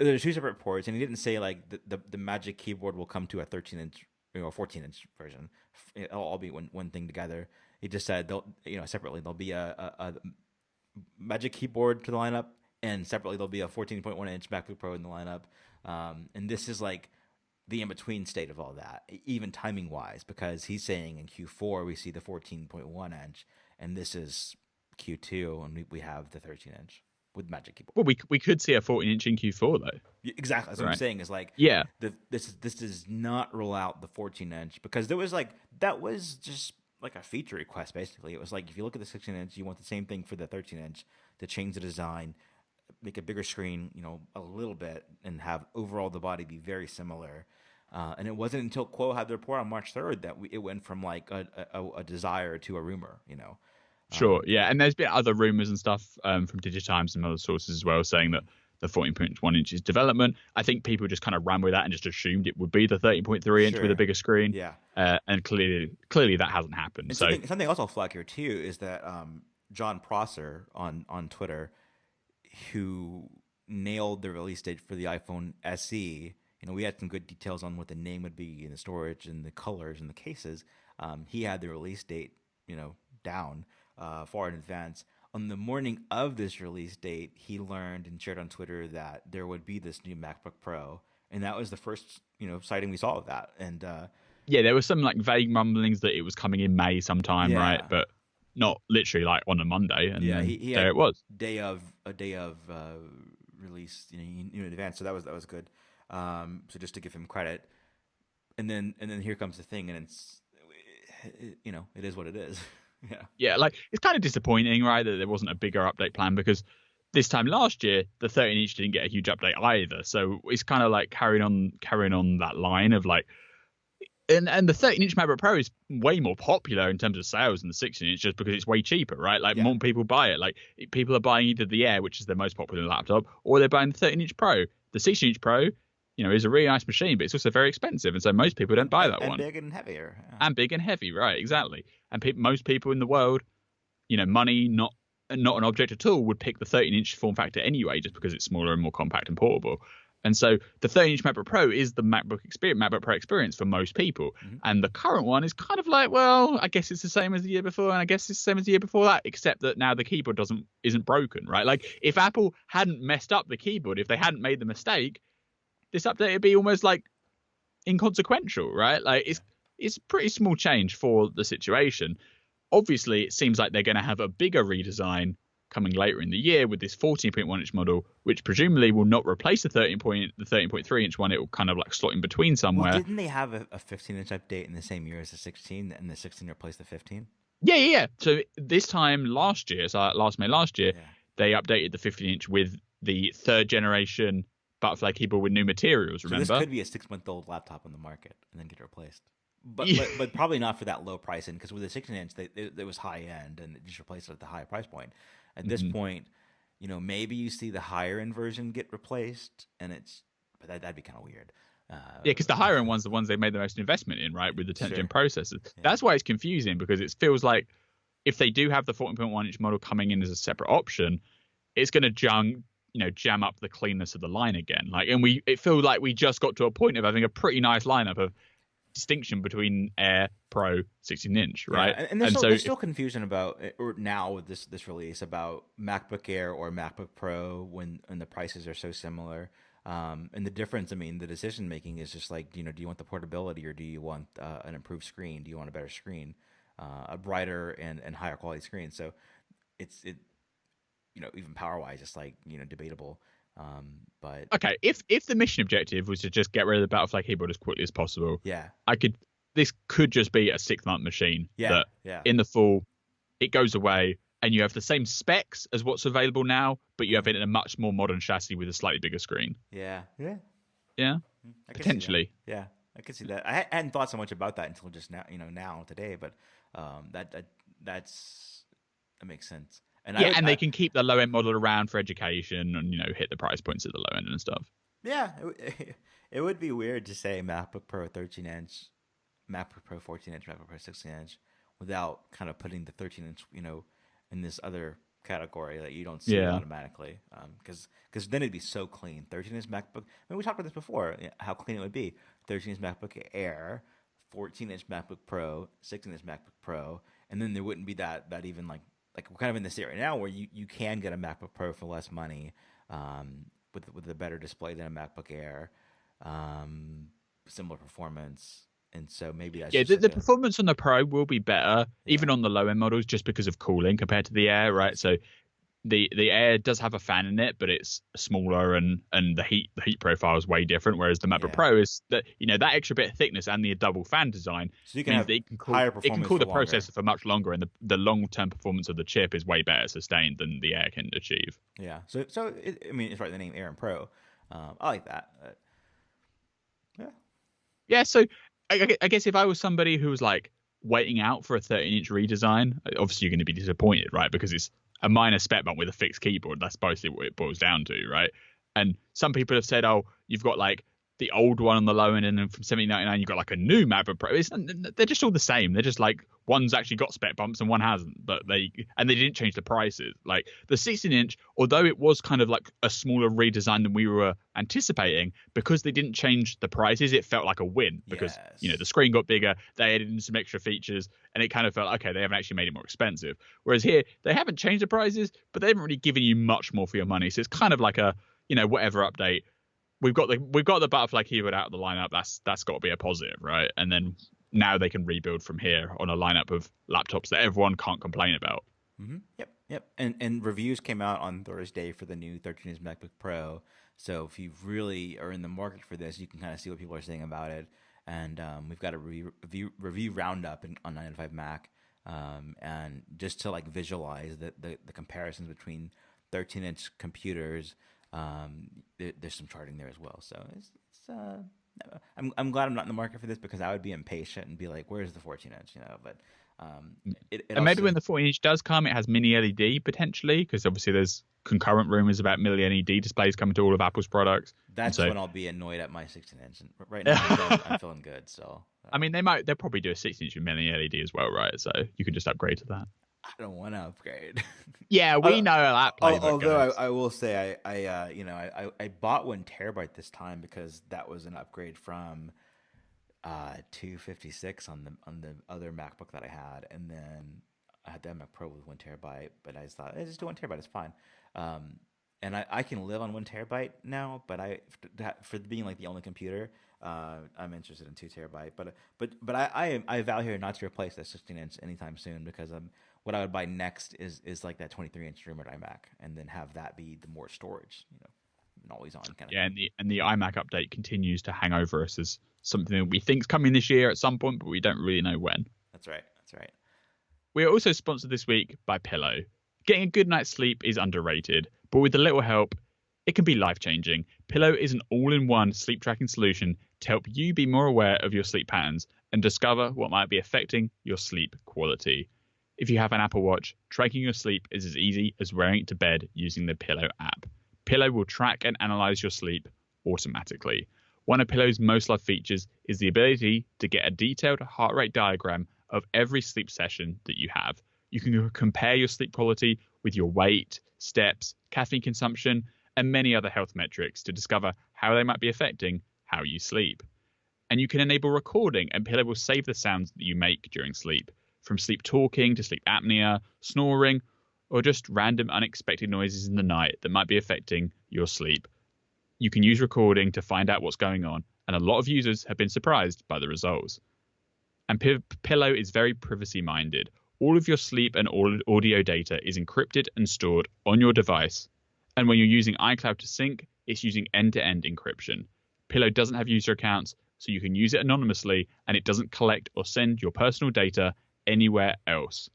there's two separate reports, and he didn't say like the Magic Keyboard will come to a 13-inch or 14-inch version. It'll all be one thing together. He just said they'll, separately there'll be a Magic Keyboard to the lineup, and separately there'll be a 14.1-inch MacBook Pro in the lineup. And this is like the in-between state of all that, even timing-wise, because he's saying in Q4 we see the 14.1-inch, and this is Q2, and we have the 13-inch with Magic Keyboard. Well, we could see a 14-inch in Q4 though. Exactly. That's what I'm saying is like, this does not rule out the 14-inch, because that was just like a feature request basically. It was like, if you look at the 16-inch, you want the same thing for the 13-inch, to change the design, make a bigger screen, a little bit, and have overall the body be very similar. And it wasn't until Quo had the report on March 3rd that it went from like a desire to a rumor, Sure, yeah. And there's been other rumors and stuff from Digitimes and other sources as well saying that the 14.1 inch is development. I think people just kind of ran with that and just assumed it would be the 13.3 inch with a bigger screen. Yeah. And clearly that hasn't happened. And so something else I'll flag here too is that John Prosser on Twitter, who nailed the release date for the iPhone SE. We had some good details on what the name would be, and the storage and the colors and the cases. He had the release date, down far in advance. On the morning of this release date, he learned and shared on Twitter that there would be this new MacBook Pro, and that was the first, sighting we saw of that. And there was some like vague mumblings that it was coming in May sometime, right? But not literally like on a Monday. And he there it was. A day of release, in advance. So that was good. So just to give him credit, and then here comes the thing, and it's, it is what it is. Yeah, like it's kind of disappointing, right, that there wasn't a bigger update plan, because this time last year the 13-inch didn't get a huge update either. So it's kind of like carrying on that line of like, and the 13-inch MacBook Pro is way more popular in terms of sales than the 16-inch, just because it's way cheaper, right? Like more people buy it. Like people are buying either the Air, which is their most popular laptop, or they're buying the 13-inch Pro. The 16-inch Pro, is a really nice machine, but it's also very expensive, and so most people don't buy that one. And big and heavier. And big and heavy, right? Exactly. And most people in the world, money not an object at all, would pick the 13-inch form factor anyway, just because it's smaller and more compact and portable. And so the 13-inch MacBook Pro is the MacBook Pro experience for most people. Mm-hmm. And the current one is kind of like, well, I guess it's the same as the year before, and I guess it's the same as the year before that, except that now the keyboard isn't broken, right? Like if Apple hadn't messed up the keyboard, if they hadn't made the mistake, this update would be almost like inconsequential, right? Like it's pretty small change for the situation. Obviously, it seems like they're going to have a bigger redesign coming later in the year with this 14.1-inch model, which presumably will not replace the 13.3-inch one. It will kind of like slot in between somewhere. Well, didn't they have a 15-inch update in the same year as the 16, and the 16 replaced the 15? Yeah. So this time last year, last May last year, they updated the 15-inch with the third generation Butterfly keyboard with new materials, remember? So this could be a 6-month-old laptop on the market and then get replaced. But probably not for that low price, because with the 16-inch, it was high-end, and it just replaced it at the high price point. At this point, maybe you see the higher-end version get replaced, but that'd be kind of weird. Because the higher-end one's the ones they made the most investment in, right, with the 10th-gen processors. Yeah. That's why it's confusing, because it feels like if they do have the 14.1-inch model coming in as a separate option, it's going to jam up the cleanness of the line again. Like, and it feels like we just got to a point of having a pretty nice lineup of distinction between Air, Pro, 16-inch, right? Yeah, and there's still confusion about, or now with this release, about MacBook Air or MacBook Pro when the prices are so similar. And the difference, I mean, the decision making is just like, do you want the portability or do you want an improved screen? Do you want a better screen, a brighter and higher quality screen? So it's even power wise, it's like debatable. But okay, if the mission objective was to just get rid of the Butterfly keyboard as quickly as possible, yeah, this could just be a 6-month machine. Yeah, In the fall, it goes away, and you have the same specs as what's available now, but you have it in a much more modern chassis with a slightly bigger screen. Yeah. Potentially. Yeah, I could see that. I hadn't thought so much about that until just now, today. But that makes sense. And they can keep the low end model around for education and hit the price points at the low end and stuff. Yeah, it would be weird to say MacBook Pro 13-inch, MacBook Pro 14-inch, MacBook Pro 16-inch without kind of putting the 13-inch, in this other category that you don't see automatically. Because then it'd be so clean. 13-inch MacBook. I mean, we talked about this before. How clean it would be. 13-inch MacBook Air, 14-inch MacBook Pro, 16-inch MacBook Pro, and then there wouldn't be that even like we're kind of in this area now where you can get a MacBook Pro for less money, with a better display than a MacBook Air, similar performance. And so maybe that's the performance on the Pro will be better, even on the low end models, just because of cooling compared to the Air, right? So the Air does have a fan in it, but it's smaller and the heat profile is way different. Whereas the MacBook Pro is that that extra bit of thickness and the double fan design, so you can have higher performance. It can cool the processor for much longer, and the long term performance of the chip is way better sustained than the Air can achieve. Yeah. So it's right, the name Air and Pro. I like that. Yeah. So I guess if I was somebody who was like waiting out for a 13-inch redesign, obviously you're going to be disappointed, right? Because it's a minor spec bump with a fixed keyboard. That's basically what it boils down to, right? And some people have said, oh, you've got like the old one on the low end, and then from $17.99 you've got like a new MacBook Pro. They're just all the same. They're just like one's actually got spec bumps and one hasn't, but they didn't change the prices. Like the 16-inch, although it was kind of like a smaller redesign than we were anticipating, because they didn't change the prices, it felt like a win because the screen got bigger, they added in some extra features, and it kind of felt okay, they haven't actually made it more expensive. Whereas here they haven't changed the prices, but they haven't really given you much more for your money. So it's kind of like a whatever update. We've got the Butterfly keyboard out of the lineup. That's got to be a positive, right? And then now they can rebuild from here on a lineup of laptops that everyone can't complain about. Mm-hmm. Yep. And reviews came out on Thursday for the new 13-inch MacBook Pro. So if you really are in the market for this, you can kind of see what people are saying about it. And we've got a review roundup on 9to5Mac, and just to like visualize the comparisons between 13-inch computers. There's some charting there as well. So I'm glad I'm not in the market for this, because I would be impatient and be like, where's the 14-inch? But and maybe when the 14-inch does come, it has mini LED potentially, because obviously there's concurrent rumors about mini LED displays coming to all of Apple's products. That's when I'll be annoyed at my 16-inch. And right now I'm feeling good. So I mean, they'll probably do a 16-inch with mini LED as well, right? So you could just upgrade to that. I don't want to upgrade. Yeah, we know that playbook. Although I will say I bought 1 terabyte this time because that was an upgrade from 256 on the other MacBook that I had, and then I had the Mac Pro with 1 terabyte. But I just thought, just do 1 terabyte, it's fine. And I can live on 1 terabyte now, but for being like the only computer, I'm interested in 2 terabyte. But I vow here not to replace that 16-inch anytime soon, because what I would buy next is like that 23-inch rumored iMac, and then have that be the more storage, and always on kind of. Yeah, and the iMac update continues to hang over us as something that we think's coming this year at some point, but we don't really know when. That's right. We are also sponsored this week by Pillow. Getting a good night's sleep is underrated, but with a little help, it can be life-changing. Pillow is an all-in-one sleep tracking solution to help you be more aware of your sleep patterns and discover what might be affecting your sleep quality. If you have an Apple Watch, tracking your sleep is as easy as wearing it to bed using the Pillow app. Pillow will track and analyze your sleep automatically. One of Pillow's most loved features is the ability to get a detailed heart rate diagram of every sleep session that you have. You can compare your sleep quality with your weight, steps, caffeine consumption, and many other health metrics to discover how they might be affecting how you sleep. And you can enable recording, and Pillow will save the sounds that you make during sleep, from sleep talking to sleep apnea, snoring, or just random unexpected noises in the night that might be affecting your sleep. You can use recording to find out what's going on, and a lot of users have been surprised by the results. And Pillow is very privacy minded. All of your sleep and audio data is encrypted and stored on your device. And when you're using iCloud to sync, it's using end-to-end encryption. Pillow doesn't have user accounts, so you can use it anonymously, and it doesn't collect or send your personal data anywhere else.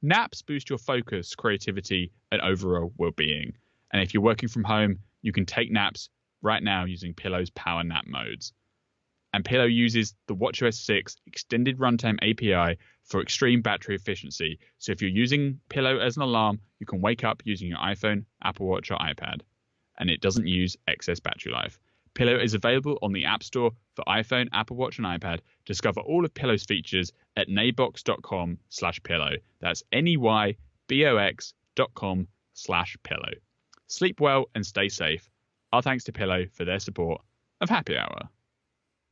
Naps boost your focus, creativity, and overall well-being. And if you're working from home, you can take naps right now using Pillow's power nap modes. And Pillow uses the watchOS 6 extended runtime API for extreme battery efficiency. So if you're using Pillow as an alarm, you can wake up using your iPhone, Apple Watch, or iPad. And it doesn't use excess battery life. Pillow is available on the App Store for iPhone, Apple Watch, and iPad. Discover all of Pillow's features at neighbox.com/pillow. That's neybox.com/pillow. Sleep well and stay safe. Our thanks to Pillow for their support of Happy Hour.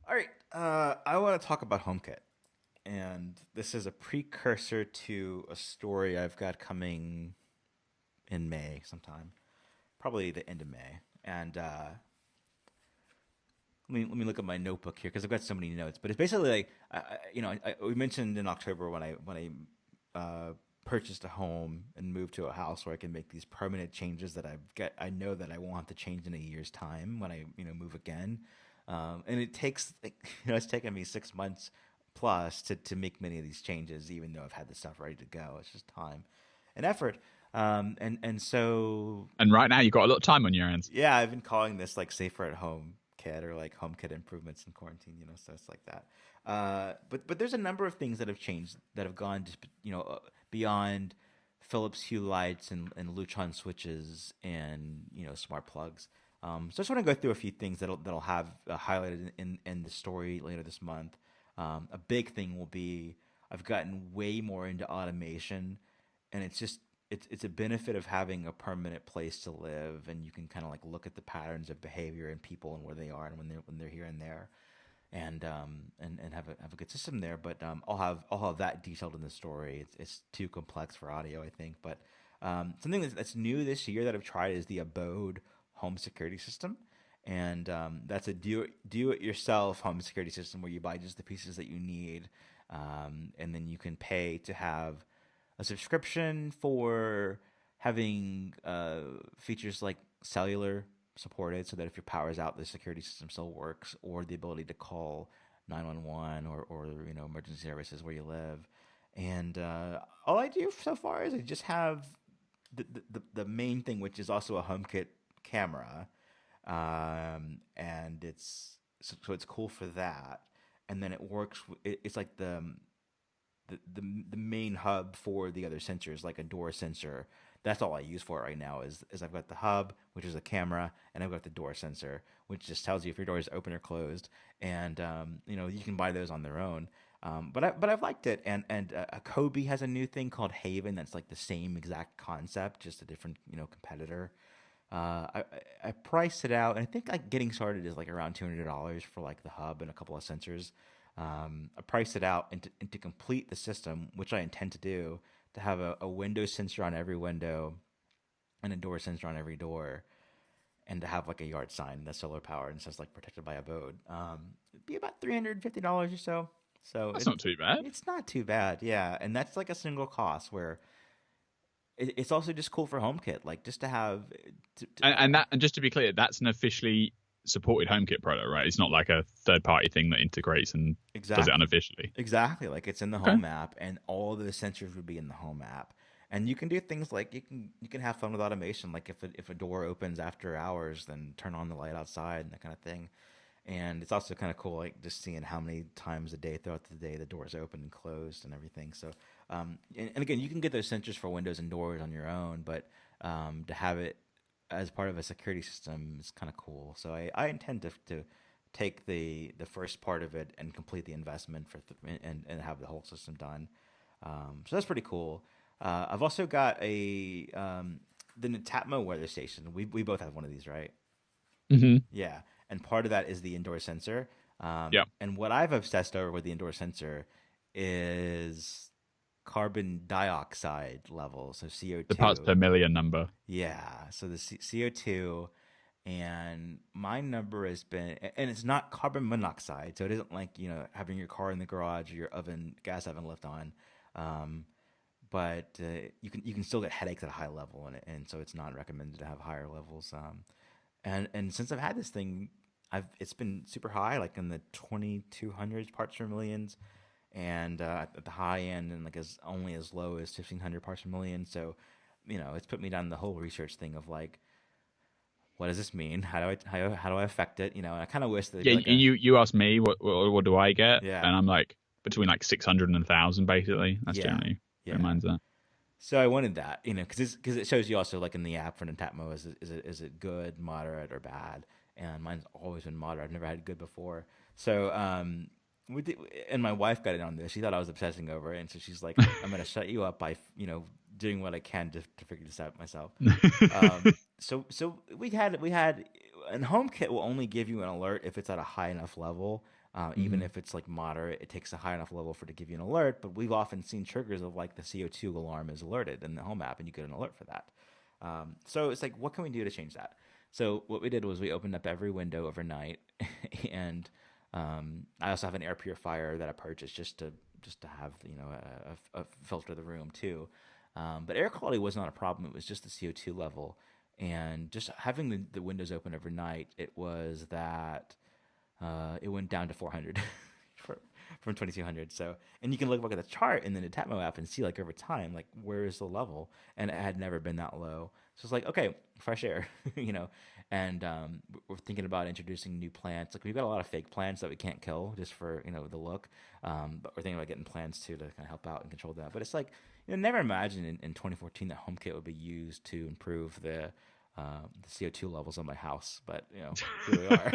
All right, I want to talk about HomeKit, and this is a precursor to a story I've got coming in May sometime, probably the end of May. And let me look at my notebook here because I've got so many notes. But it's basically like we mentioned in October when I purchased a home and moved to a house where I can make these permanent changes that I know that I won't have to change in a year's time when I move again. And it takes it's taken me 6 months plus to make many of these changes, even though I've had the stuff ready to go. It's just time and effort. And so right now you've got a lot of time on your hands. Yeah, I've been calling this like safer at home kit or like HomeKit improvements in quarantine, so it's like that. But there's a number of things that have changed that have gone beyond Philips Hue lights and Lutron switches and smart plugs. So I just want to go through a few things that'll have highlighted in the story later this month. A big thing will be I've gotten way more into automation, and it's a benefit of having a permanent place to live, and you can kind of like look at the patterns of behavior in people and where they are and when they're here and there, and have a good system there. But I'll have that detailed in the story. It's too complex for audio, I think. But something that's new this year that I've tried is the Abode home security system, and that's a do-it-yourself home security system where you buy just the pieces that you need, and then you can pay to have a subscription for having features like cellular supported, so that if your power is out, the security system still works, or the ability to call 911 or emergency services where you live. And all I do so far is I just have the main thing, which is also a HomeKit camera, and it's cool for that. And then it works. It's like the main hub for the other sensors, like a door sensor. That's all I use for it right now. Is I've got the hub, which is a camera, and I've got the door sensor, which just tells you if your door is open or closed. And you can buy those on their own. But I've liked it. And Kobe has a new thing called Haven that's like the same exact concept, just a different competitor. I priced it out, and I think like getting started is like around $200 for like the hub and a couple of sensors. I priced it out, and to complete the system, which I intend to do, to have a window sensor on every window and a door sensor on every door, and to have like a yard sign that's solar powered and says like protected by Abode. It'd be about $350 or so. So that's not too bad. It's not too bad, yeah. And that's like a single cost where it's also just cool for HomeKit, like just to have. And just to be clear, that's an officially supported HomeKit product, right? It's not like a third-party thing that integrates and does it unofficially. Exactly, like it's in the Home app, and all the sensors would be in the Home app. And you can do things like you can have fun with automation, like if a door opens after hours, then turn on the light outside and that kind of thing. And it's also kind of cool, like just seeing how many times a day throughout the day the doors open and closed and everything. So, and again, you can get those sensors for windows and doors on your own, but to have it as part of a security system is kind of cool. So I intend to take the first part of it and complete the investment and have the whole system done. So that's pretty cool. I've also got the Netatmo weather station. We both have one of these, right? Mm-hmm. Yeah. And part of that is the indoor sensor. Yeah. And what I've obsessed over with the indoor sensor is carbon dioxide levels, so The parts CO2. per million number. Yeah, so the CO2, and my number has been, and it's not carbon monoxide, so it isn't like, having your car in the garage or your gas oven left on. Um, but you can still get headaches at a high level, and so it's not recommended to have higher levels. And since I've had this thing, it's been super high, like in the 2200s parts per millions, and at the high end, and like only as low as 1500 parts per million. So, it's put me down the whole research thing of like, what does this mean? How do I affect it? And I kind of wish that there'd Yeah, be like a you asked me what do I get, yeah, and I'm like between like 600 and 1,000 basically. That's yeah, generally where yeah. mine's at. So I wanted that, because it shows you also like in the app for Nintatmo, is it good, moderate, or bad? And mine's always been moderate. I've never had good before. So we did, and my wife got in on this. She thought I was obsessing over it, and so she's like, "I'm going to shut you up by doing what I can to figure this out myself." So we had, and HomeKit will only give you an alert if it's at a high enough level. Even Mhm. if it's like moderate, it takes a high enough level for it to give you an alert. But we've often seen triggers of like the CO2 alarm is alerted in the home app, and you get an alert for that. So it's like, what can we do to change that? So what we did was we opened up every window overnight, and I also have an air purifier that I purchased just to have a filter the room too. But air quality was not a problem. It was just the CO2 level, and just having the windows open overnight. It went down to 400 from 2200. So, and you can look back at the chart in the Netatmo app and see like over time, like where is the level, and it had never been that low. So it's like, okay, fresh air, and we're thinking about introducing new plants. Like we've got a lot of fake plants that we can't kill just for the look, but we're thinking about getting plants too to kind of help out and control that. But it's like, never imagined in 2014 that HomeKit would be used to improve the CO2 levels on my house, but here we are.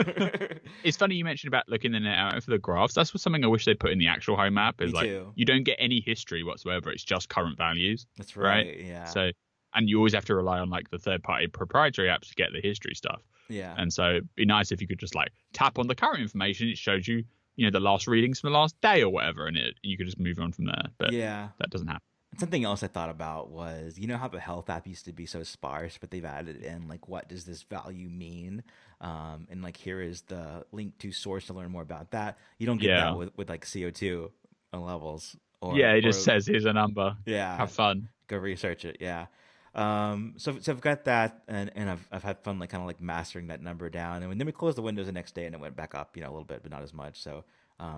It's funny you mentioned about looking in it out for the graphs. That's what something I wish they'd put in the actual home app Me is like too. you don't get any history whatsoever. It's just current values, That's right? right. Yeah. So, and you always have to rely on like the third party proprietary apps to get the history stuff. Yeah. And so it'd be nice if you could just like tap on the current information. It shows you, the last readings from the last day or whatever, and you could just move on from there. But Yeah. that doesn't happen. Something else I thought about was, how the health app used to be so sparse, but they've added in like, what does this value mean? And like, here is the link to source to learn more about that. You don't get that Yeah. with like CO2 levels Yeah, it just or says here's a number. yeah, Have fun. go research it. Yeah. So I've got that, and I've had fun like kind of like mastering that number down, and then we closed the windows the next day, and it went back up, a little bit, but not as much. So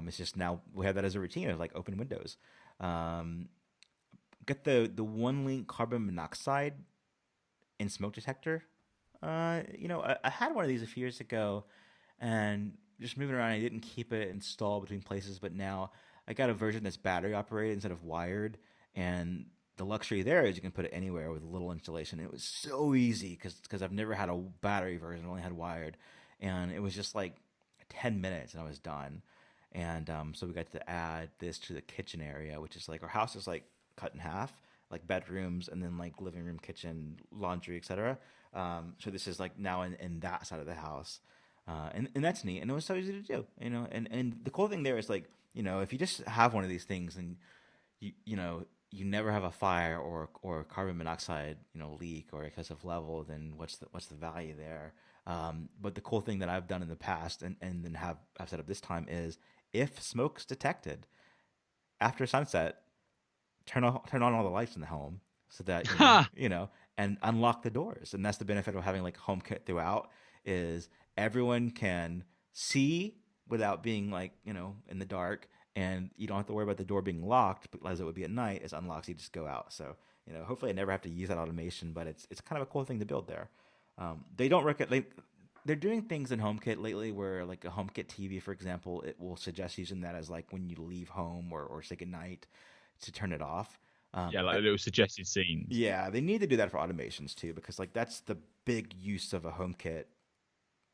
it's just now we have that as a routine of like open windows. Get the one link carbon monoxide and smoke detector. I had one of these a few years ago, and just moving around, I didn't keep it installed between places. But now I got a version that's battery operated instead of wired, and the luxury there is you can put it anywhere with a little installation. It was so easy because I've never had a battery version, I only had wired, and it was just like 10 minutes and I was done. And so we got to add this to the kitchen area, which is like our house is like cut in half, like bedrooms and then like living room, kitchen, laundry, etc. So this is like now in that side of the house, and that's neat. And it was so easy to do, And the cool thing there is like, if you just have one of these things and you never have a fire or carbon monoxide leak or excessive level, then what's the value there? But the cool thing that I've done in the past and then I've set up this time is, if smoke's detected after sunset, turn on all the lights in the home so that and unlock the doors. And that's the benefit of having like HomeKit throughout, is everyone can see without being like in the dark, and you don't have to worry about the door being locked as it would be at night. It's unlocked, so you just go out. So hopefully I never have to use that automation, but it's kind of a cool thing to build there. They don't recommend. They're doing things in HomeKit lately where, like a HomeKit TV, for example, it will suggest using that as like when you leave home or say goodnight to turn it off. Yeah, like little suggested scenes. Yeah, they need to do that for automations too, because like that's the big use of a HomeKit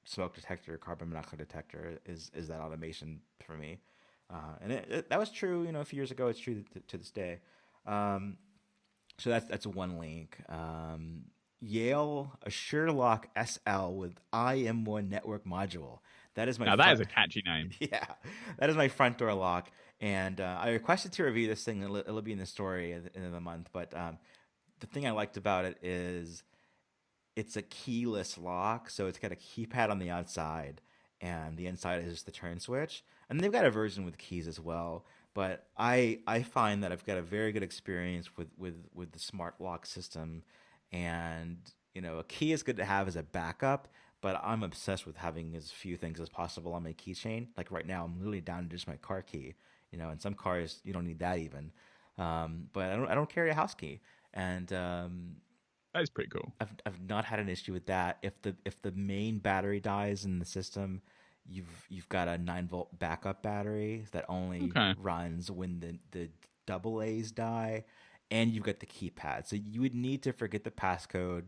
smoke detector, carbon monoxide detector is that automation for me. And that was true, a few years ago. It's true to this day. So that's one link. Yale Assure Lock SL with IM1 network module. That is my Now that is a catchy name. yeah, that is my front door lock. And I requested to review this thing. It'll be in the story at the end of the month. But the thing I liked about it is it's a keyless lock, so it's got a keypad on the outside, and the inside is just the turn switch. And they've got a version with keys as well. But I find that I've got a very good experience with the smart lock system, and a key is good to have as a backup. But I'm obsessed with having as few things as possible on my keychain. Like right now, I'm literally down to just my car key. In some cars you don't need that even. But I don't carry a house key, and That is pretty cool. I've not had an issue with that. If the main battery dies in the system, you've got a 9-volt backup battery that only Okay. runs when the double A's die, and you've got the keypad. So you would need to forget the passcode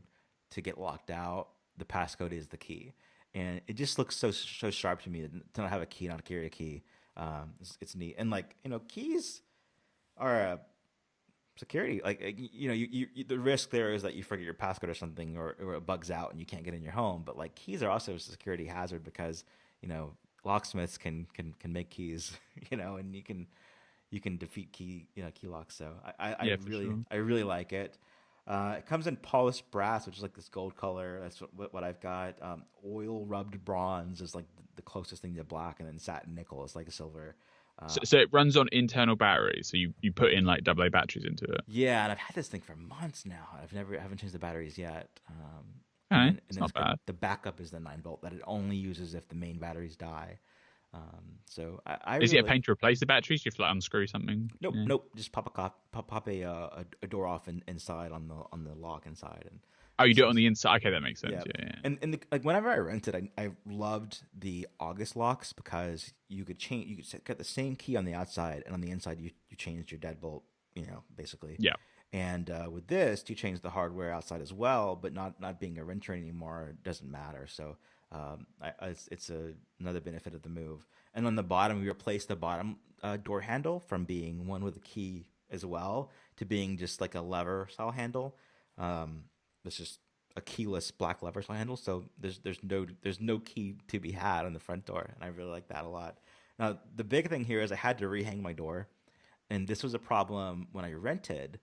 to get locked out. The passcode is the key, and it just looks so sharp to me to not have a key, not to carry a key. It's neat, and keys are a security. The risk there is that you forget your passcode or something, or it bugs out and you can't get in your home. But keys are also a security hazard because locksmiths can make keys, and you can defeat key locks. So Yeah, for sure. I really like it. It comes in polished brass, which is like this gold color. That's what I've got. Oil rubbed bronze is like the closest thing to black, and then satin nickel is like a silver. So it runs on internal batteries. So you put in like AA batteries into it. Yeah, and I've had this thing for months now. I haven't changed the batteries yet. Okay, And it's then not bad. the backup is the 9-volt that it only uses if the main batteries die. So I Is really it a pain to replace the batteries? Do you have to like unscrew something? nope, Yeah. nope. Just pop a door off inside on the lock inside, and Oh, you it's do it on just- the inside. Okay, that makes sense. yeah. Yeah, yeah. And whenever I rented, I loved the August locks because you could get the same key on the outside, and on the inside you changed your deadbolt, basically. Yeah. And with this, you change the hardware outside as well, but not being a renter anymore doesn't matter. So it's another benefit of the move. And on the bottom, we replaced the bottom door handle from being one with a key as well to being just like a lever style handle. It's just a keyless black lever style handle. So there's no key to be had on the front door, and I really like that a lot. Now the big thing here is I had to rehang my door, and this was a problem when I rented.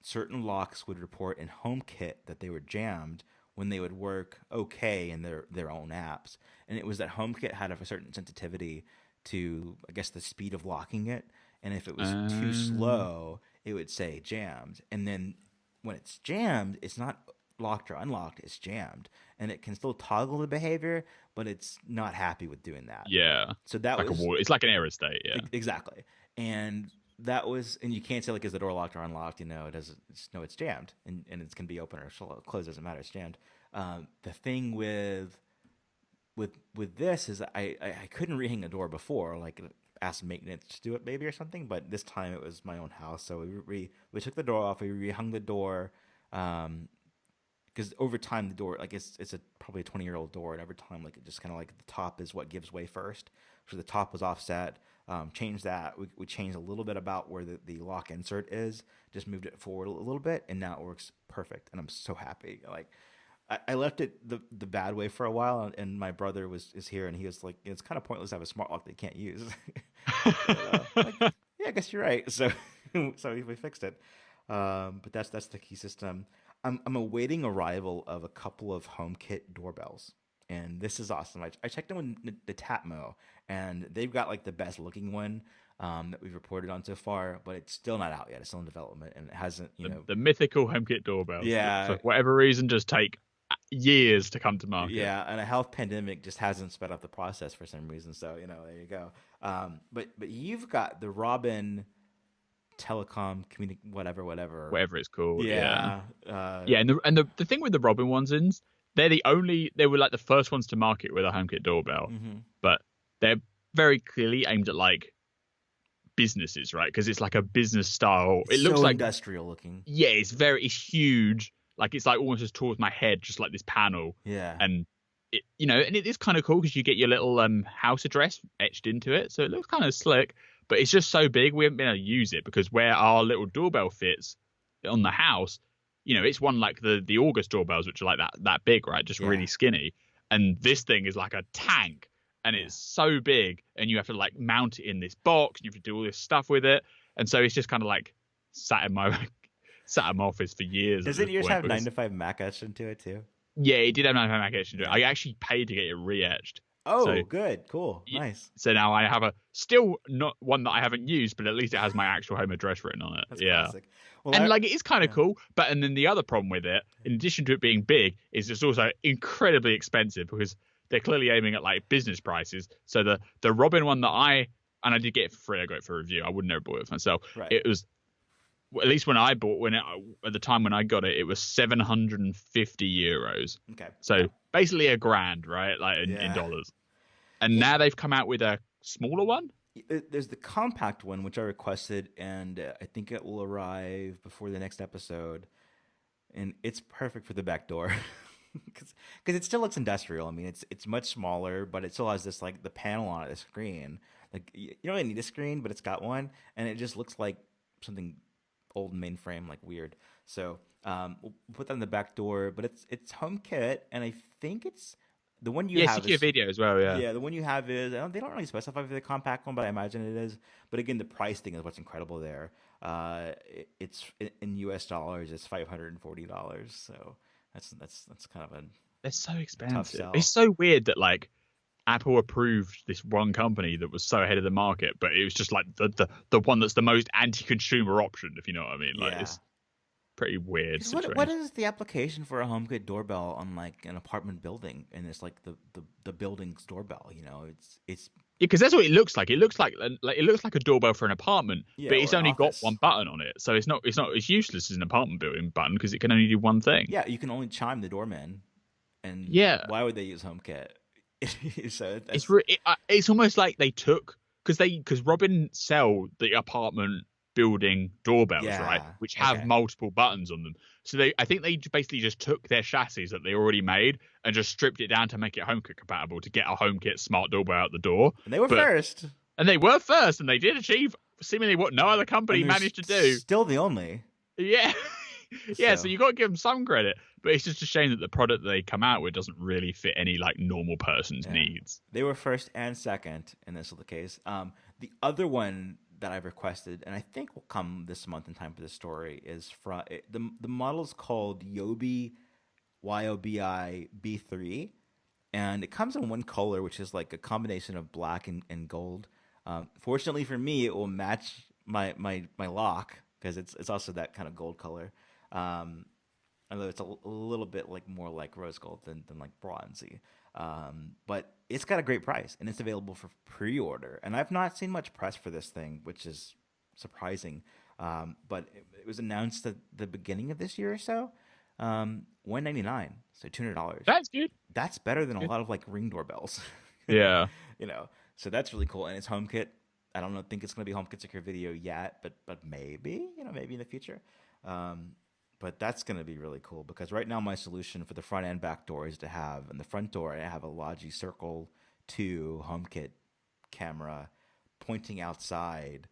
Certain locks would report in HomeKit that they were jammed when they would work okay in their own apps. And it was that HomeKit had a certain sensitivity to, I guess, the speed of locking it. And if it was too slow, it would say jammed. And then when it's jammed, it's not locked or unlocked, it's jammed. And it can still toggle the behavior, but it's not happy with doing that. Yeah. So that Like was a wall. It's like an error state. Yeah. exactly. And and you can't say is the door locked or unlocked, it doesn't, it's jammed, and it's can be open or closed, doesn't matter, it's jammed. The thing with this is I couldn't rehang a door before, like asked maintenance to do it maybe or something, but this time it was my own house, so we took the door off, we rehung the door, because over time the door, like it's probably a 20-year-old door, and over time it just kind of like the top is what gives way first, so the top was offset. Changed that. We changed a little bit about where the lock insert is. Just moved it forward a little bit, and now it works perfect. And I'm so happy. I left it the bad way for a while, and my brother is here, and he was like, "It's kind of pointless to have a smart lock that you can't use." Yeah, I guess you're right. So we fixed it. But that's the key system. I'm awaiting arrival of a couple of HomeKit doorbells. And this is awesome. I checked in with the Tatmo, and they've got like the best looking one that we've reported on so far, but it's still not out yet. It's still in development, and it hasn't, The mythical HomeKit doorbells. Yeah. For whatever reason, just take years to come to market. Yeah, and a health pandemic just hasn't sped up the process for some reason. So there you go. But you've got the Robin Telecom Whatever it's called. Yeah. Yeah, and the thing with the Robin ones is they were like the first ones to market with a HomeKit doorbell, but they're very clearly aimed at like businesses, right? Because it's like a business style. It looks so like industrial looking. Yeah, it's huge. Like it's like almost as tall as my head, just like this panel. Yeah. And and it is kind of cool because you get your little house address etched into it, so it looks kind of slick. But it's just so big, we haven't been able to use it because where our little doorbell fits on the house, it's one like the August doorbells, which are like that big, right? Just really skinny. And this thing is like a tank. and it's so big, and you have to like mount it in this box, and you have to do all this stuff with it, and so it's just kind of like sat in my office for years at Doesn't this yours point have because 9to5Mac etched into it too? yeah, it did have an Mac to do it. Yeah. I actually paid to get it re-etched, so Oh, good, cool, nice. so now I have a still not one that I haven't used, but at least it has my actual home address written on it. That's Yeah. classic. Well, And like it is kind of yeah. cool, but and then the other problem with it, in addition to it being big, is it's also incredibly expensive because they're clearly aiming at like business prices. So the Robin one that I did get it for free, I got it for review. I would never bought it for myself. Right. It was at least when I bought at the time when I got it, it was €750. Okay. So basically $1,000, right? Like in dollars. And now they've come out with a smaller one. There's the compact one, which I requested, and I think it will arrive before the next episode. And it's perfect for the back door, because it still looks industrial. I mean, it's much smaller, but it still has this like the panel on it, the screen. Like you don't really need a screen, but it's got one, and it just looks like something old mainframe, like weird. So we'll put that in the back door, but it's HomeKit, and I think it's. The one you have secure video as well, yeah. Yeah, the one you have is they don't really specify for the compact one, but I imagine it is. But again, the price thing is what's incredible there. It's in US dollars, it's $540. So that's kind of a They're so tough expensive. sell. It's so weird that like Apple approved this one company that was so ahead of the market, but it was just like the one that's the most anti-consumer option, if you know what I mean. Like it's pretty weird situation. What is the application for a HomeKit doorbell on like an apartment building, and it's like the building's doorbell? You know, it's because that's what it looks like. It looks like it looks like a doorbell for an apartment, but it's only got one button on it, so it's useless as an apartment building button because it can only do one thing. Yeah, you can only chime the doorman, and why would they use HomeKit? So it's almost like they took because Robin sell the apartment building doorbells, right, which have multiple buttons on them. So I think they basically just took their chassis that they already made and just stripped it down to make it HomeKit compatible to get a HomeKit smart doorbell out the door. And they were first. And they were first, and they did achieve seemingly what no other company managed to do. Still the only. Yeah. Yeah, so you got to give them some credit, but it's just a shame that the product that they come out with doesn't really fit any like normal person's needs. They were first and second, and this is the case. The other one that I've requested, and I think will come this month in time for this story, is from the model's called Yobi YOBI B3, and it comes in one color, which is like a combination of black and gold. Fortunately for me, it will match my lock because it's also that kind of gold color. Although it's a little bit like more like rose gold than like bronzy. But it's got a great price, and it's available for pre-order. And I've not seen much press for this thing, which is surprising. But it was announced at the beginning of this year or so. $199, so $200. That's good. That's better than a lot of like Ring doorbells. Yeah. So that's really cool, and it's HomeKit. I don't think it's going to be HomeKit Secure Video yet, but maybe maybe in the future. But that's going to be really cool because right now my solution for the front and back door is to have, in the front door, I have a Logi Circle 2 HomeKit camera pointing outside.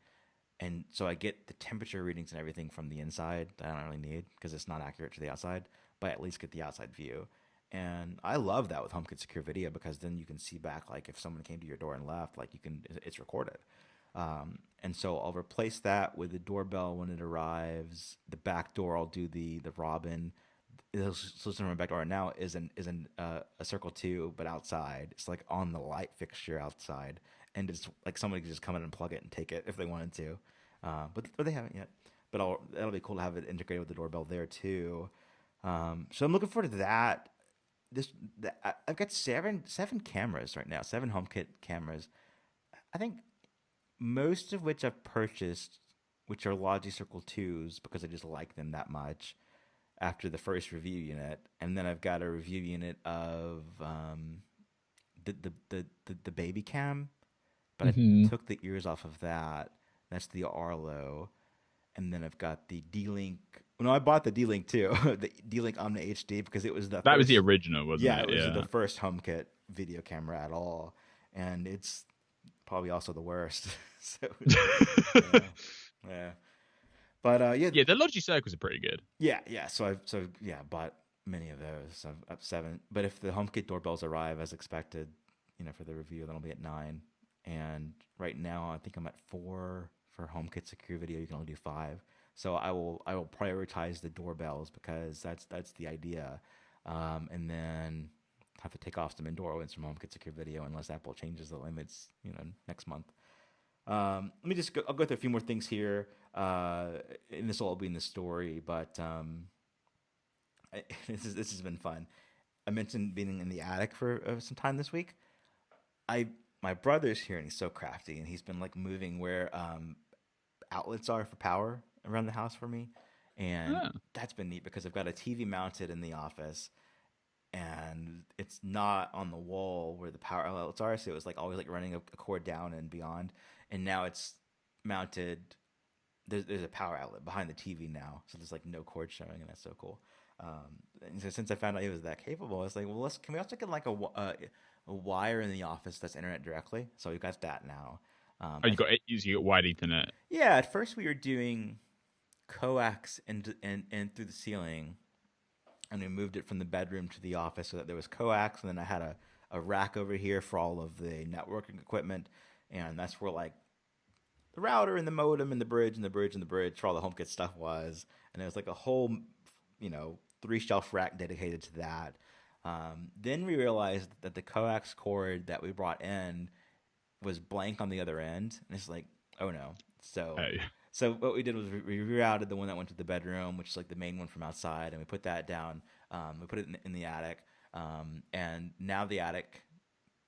And so I get the temperature readings and everything from the inside that I don't really need because it's not accurate to the outside, but I at least get the outside view. And I love that with HomeKit Secure Video because then you can see back, like if someone came to your door and left, like it's recorded. And so I'll replace that with the doorbell when it arrives. The back door, I'll do the Robin. The solution for my back door now is a Circle 2, but outside. It's like on the light fixture outside, and it's like somebody could just come in and plug it and take it if they wanted to. But they haven't yet. But that'll be cool to have it integrated with the doorbell there too. So I'm looking forward to that. I've got seven cameras right now, 7 HomeKit cameras. I think most of which I've purchased, which are Logi Circle 2s because I just like them that much after the first review unit. And then I've got a review unit of the baby cam, but I took the ears off of that. That's the Arlo. And then I've got the D-Link. No, I bought the D-Link too. The D-Link Omni HD because it was was the original, wasn't it? Yeah, it was the first HomeKit video camera at all. And it's probably also the worst. So, yeah. But the Logi Circles are pretty good. Yeah. So I bought many of those. So I've 7. But if the HomeKit doorbells arrive as expected, for the review. Then I'll be at 9. And right now, I think I'm at 4 for HomeKit secure video. You can only do 5. So I will prioritize the doorbells because that's the idea. And then have to take off some indoor ones from HomeKit secure video unless Apple changes the limits, next month. Let me just I'll go through a few more things here, and this will all be in the story. But this has been fun. I mentioned being in the attic for some time this week. My brother's here and he's so crafty, and he's been like moving where outlets are for power around the house for me, and that's been neat because I've got a TV mounted in the office, and it's not on the wall where the power outlets are, so it was like always like running a cord down and beyond, and now it's mounted. There's a power outlet behind the TV now, so there's like no cord showing, and that's so cool. And so since I found out he was that capable, I was like, well, can we also get like a wire in the office that's internet directly? So we've got that now. You got wide Ethernet. Yeah, at first we were doing coax and through the ceiling, and we moved it from the bedroom to the office so that there was coax, and then I had a rack over here for all of the networking equipment, and that's where like the router and the modem and the bridge and the bridge and the bridge for all the HomeKit stuff was, and there was like a whole 3-shelf rack dedicated to that. Then we realized that the coax cord that we brought in was blank on the other end, and it's like, oh no. So what we did was we rerouted the one that went to the bedroom, which is like the main one from outside, and we put that down. We put it in the attic, and now the attic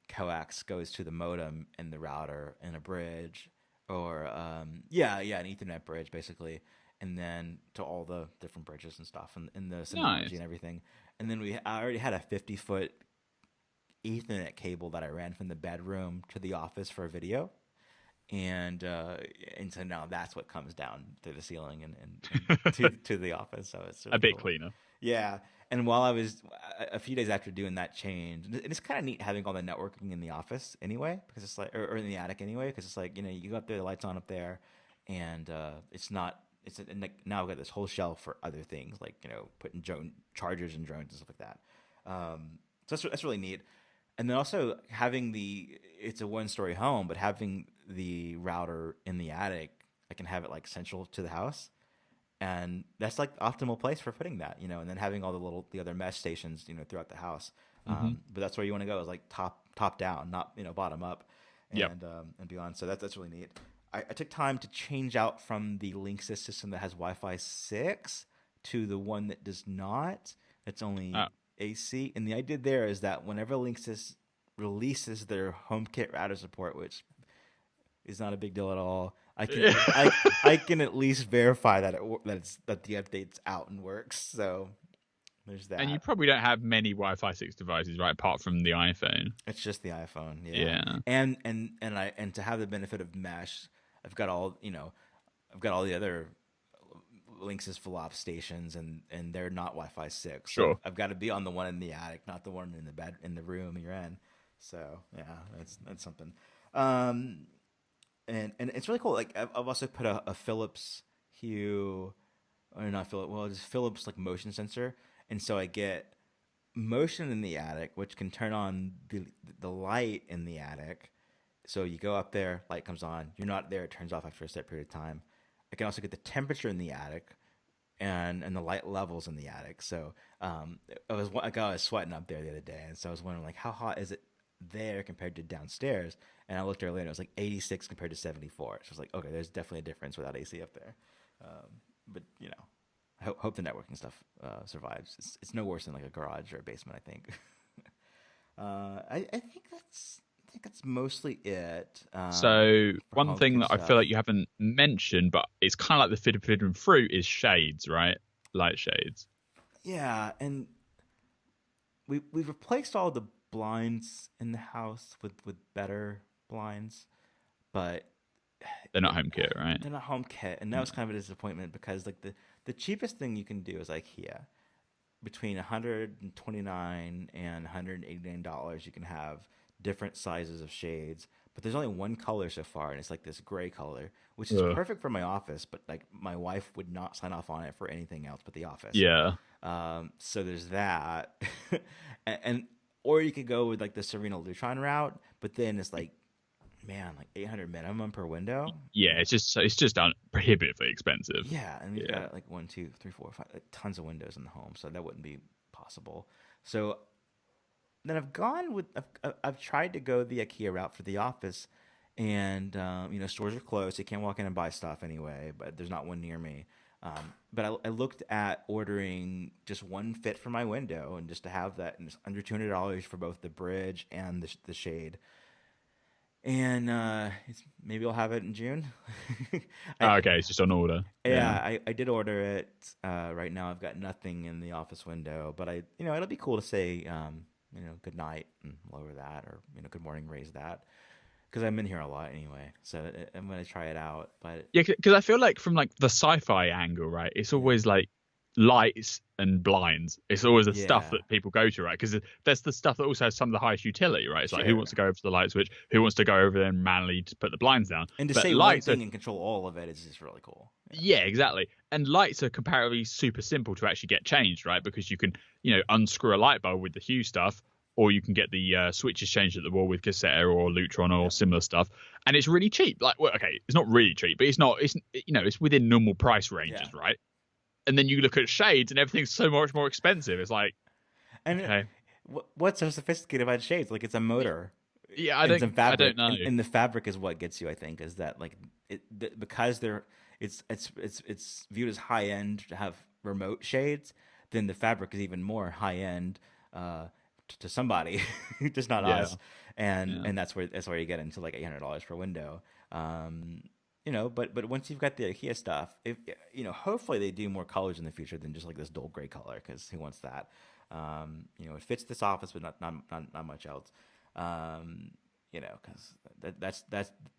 coax goes to the modem and the router and a bridge, or an Ethernet bridge basically, and then to all the different bridges and stuff, and the Synology and everything. And then I already had a 50-foot Ethernet cable that I ran from the bedroom to the office for a video, and so now that's what comes down through the ceiling and to the office. So it's really a bit cool. cleaner. Yeah, and while I was a few days after doing that change, it's kind of neat having all the networking in the office anyway, because it's like, or in the attic anyway, because it's like you go up there, the lights on up there, and it's not. And like now I've got this whole shelf for other things, like putting drone chargers and drones and stuff like that. So that's really neat. And then also having it's a 1-story home, but having the router in the attic, I can have it like central to the house, and that's like the optimal place for putting that, and then having all the other mesh stations, throughout the house. But that's where you want to go, is like top down, not bottom up, and beyond. So that's really neat. I took time to change out from the Linksys system that has Wi-Fi 6 to the one that does not. It's only AC. And the idea there is that whenever Linksys releases their HomeKit router support, which is not a big deal at all, I can at least verify that that the update's out and works. So there's that. And you probably don't have many Wi-Fi 6 devices, right? Apart from the iPhone. It's just the iPhone. Yeah. And to have the benefit of mesh, I've got all the other Linksys FLOP stations, and they're not Wi-Fi 6. So Sure. I've got to be on the one in the attic, not the one in the room you're in. So yeah, that's something. And it's really cool. Like I've also put a Philips Hue, or not Philips. Well, it's Philips like motion sensor, and so I get motion in the attic, which can turn on the light in the attic. So you go up there, light comes on. You're not there, it turns off after a set period of time. I can also get the temperature in the attic, and the light levels in the attic. So I was sweating up there the other day, and so I was wondering like how hot is it there compared to downstairs? And I looked earlier, and it was like 86 compared to 74. So I was like, okay, there's definitely a difference without AC up there. But I hope the networking stuff survives. It's no worse than like a garage or a basement, I think. I think that's mostly it. So one thing that stuff. I feel like you haven't mentioned, but it's kind of like the forbidden fruit, is shades, right? Light shades. Yeah, and we've replaced all the blinds in the house with better blinds, but they're not HomeKit, right? They're not HomeKit, and that was kind of a disappointment because like the cheapest thing you can do is IKEA. Between $129 and $189, you can have different sizes of shades, but there's only one color so far, and it's like this gray color, which is perfect for my office, but like my wife would not sign off on it for anything else but the office. Yeah. So there's that. And or you could go with like the Serena Lutron route, but then it's like, man, like 800 minimum per window. Yeah, it's just prohibitively expensive. Yeah, and we've Yeah. got like one, two, three, four, five, like, tons of windows in the home, so that wouldn't be possible. So then I've gone with I've tried to go the IKEA route for the office, and stores are closed, so you can't walk in and buy stuff anyway. But there's not one near me. But I looked at ordering just one fit for my window, and just to have that, and it's under $200 for both the bridge and the shade. And maybe I'll have it in June. I, Oh, okay, it's just on order. yeah, Yeah. I did order it. Right now I've got nothing in the office window, but it'll be cool to say, good night and lower that, or good morning, raise that, because I'm in here a lot anyway. So I'm gonna try it out. But Yeah, because I feel like from like the sci-fi angle, right? It's yeah, always like lights and blinds. It's always the stuff yeah, that people go to, right? Because that's the stuff that also has some of the highest utility, right? It's like who wants sure. to go over to the light switch? Who wants to go over there and manually to put the blinds down? And to But say one lights are, thing and control all of it is just really cool. yeah, exactly. And lights are comparatively super simple to actually get changed, right? Because you can, unscrew a light bulb with the Hue stuff, or you can get the switches changed at the wall with cassette or Lutron or Yeah, similar stuff, and it's really cheap. Like, well, okay, it's not really cheap, but it's not. It's it's within normal price yeah. ranges, right? And then you look at shades, and everything's so much more expensive. It's like, And okay, what's so sophisticated about shades? Like it's a motor. yeah, And some I don't fabric, know. and the fabric is what gets you. I think is that like because they're it's viewed as high end to have remote shades, then the fabric is even more high end to somebody, just not Yeah, us. And yeah. and that's where you get into like $800 per window. But once you've got the IKEA stuff, if hopefully they do more colors in the future than just like this dull gray color, because who wants that? It fits this office, but not much else. Because that's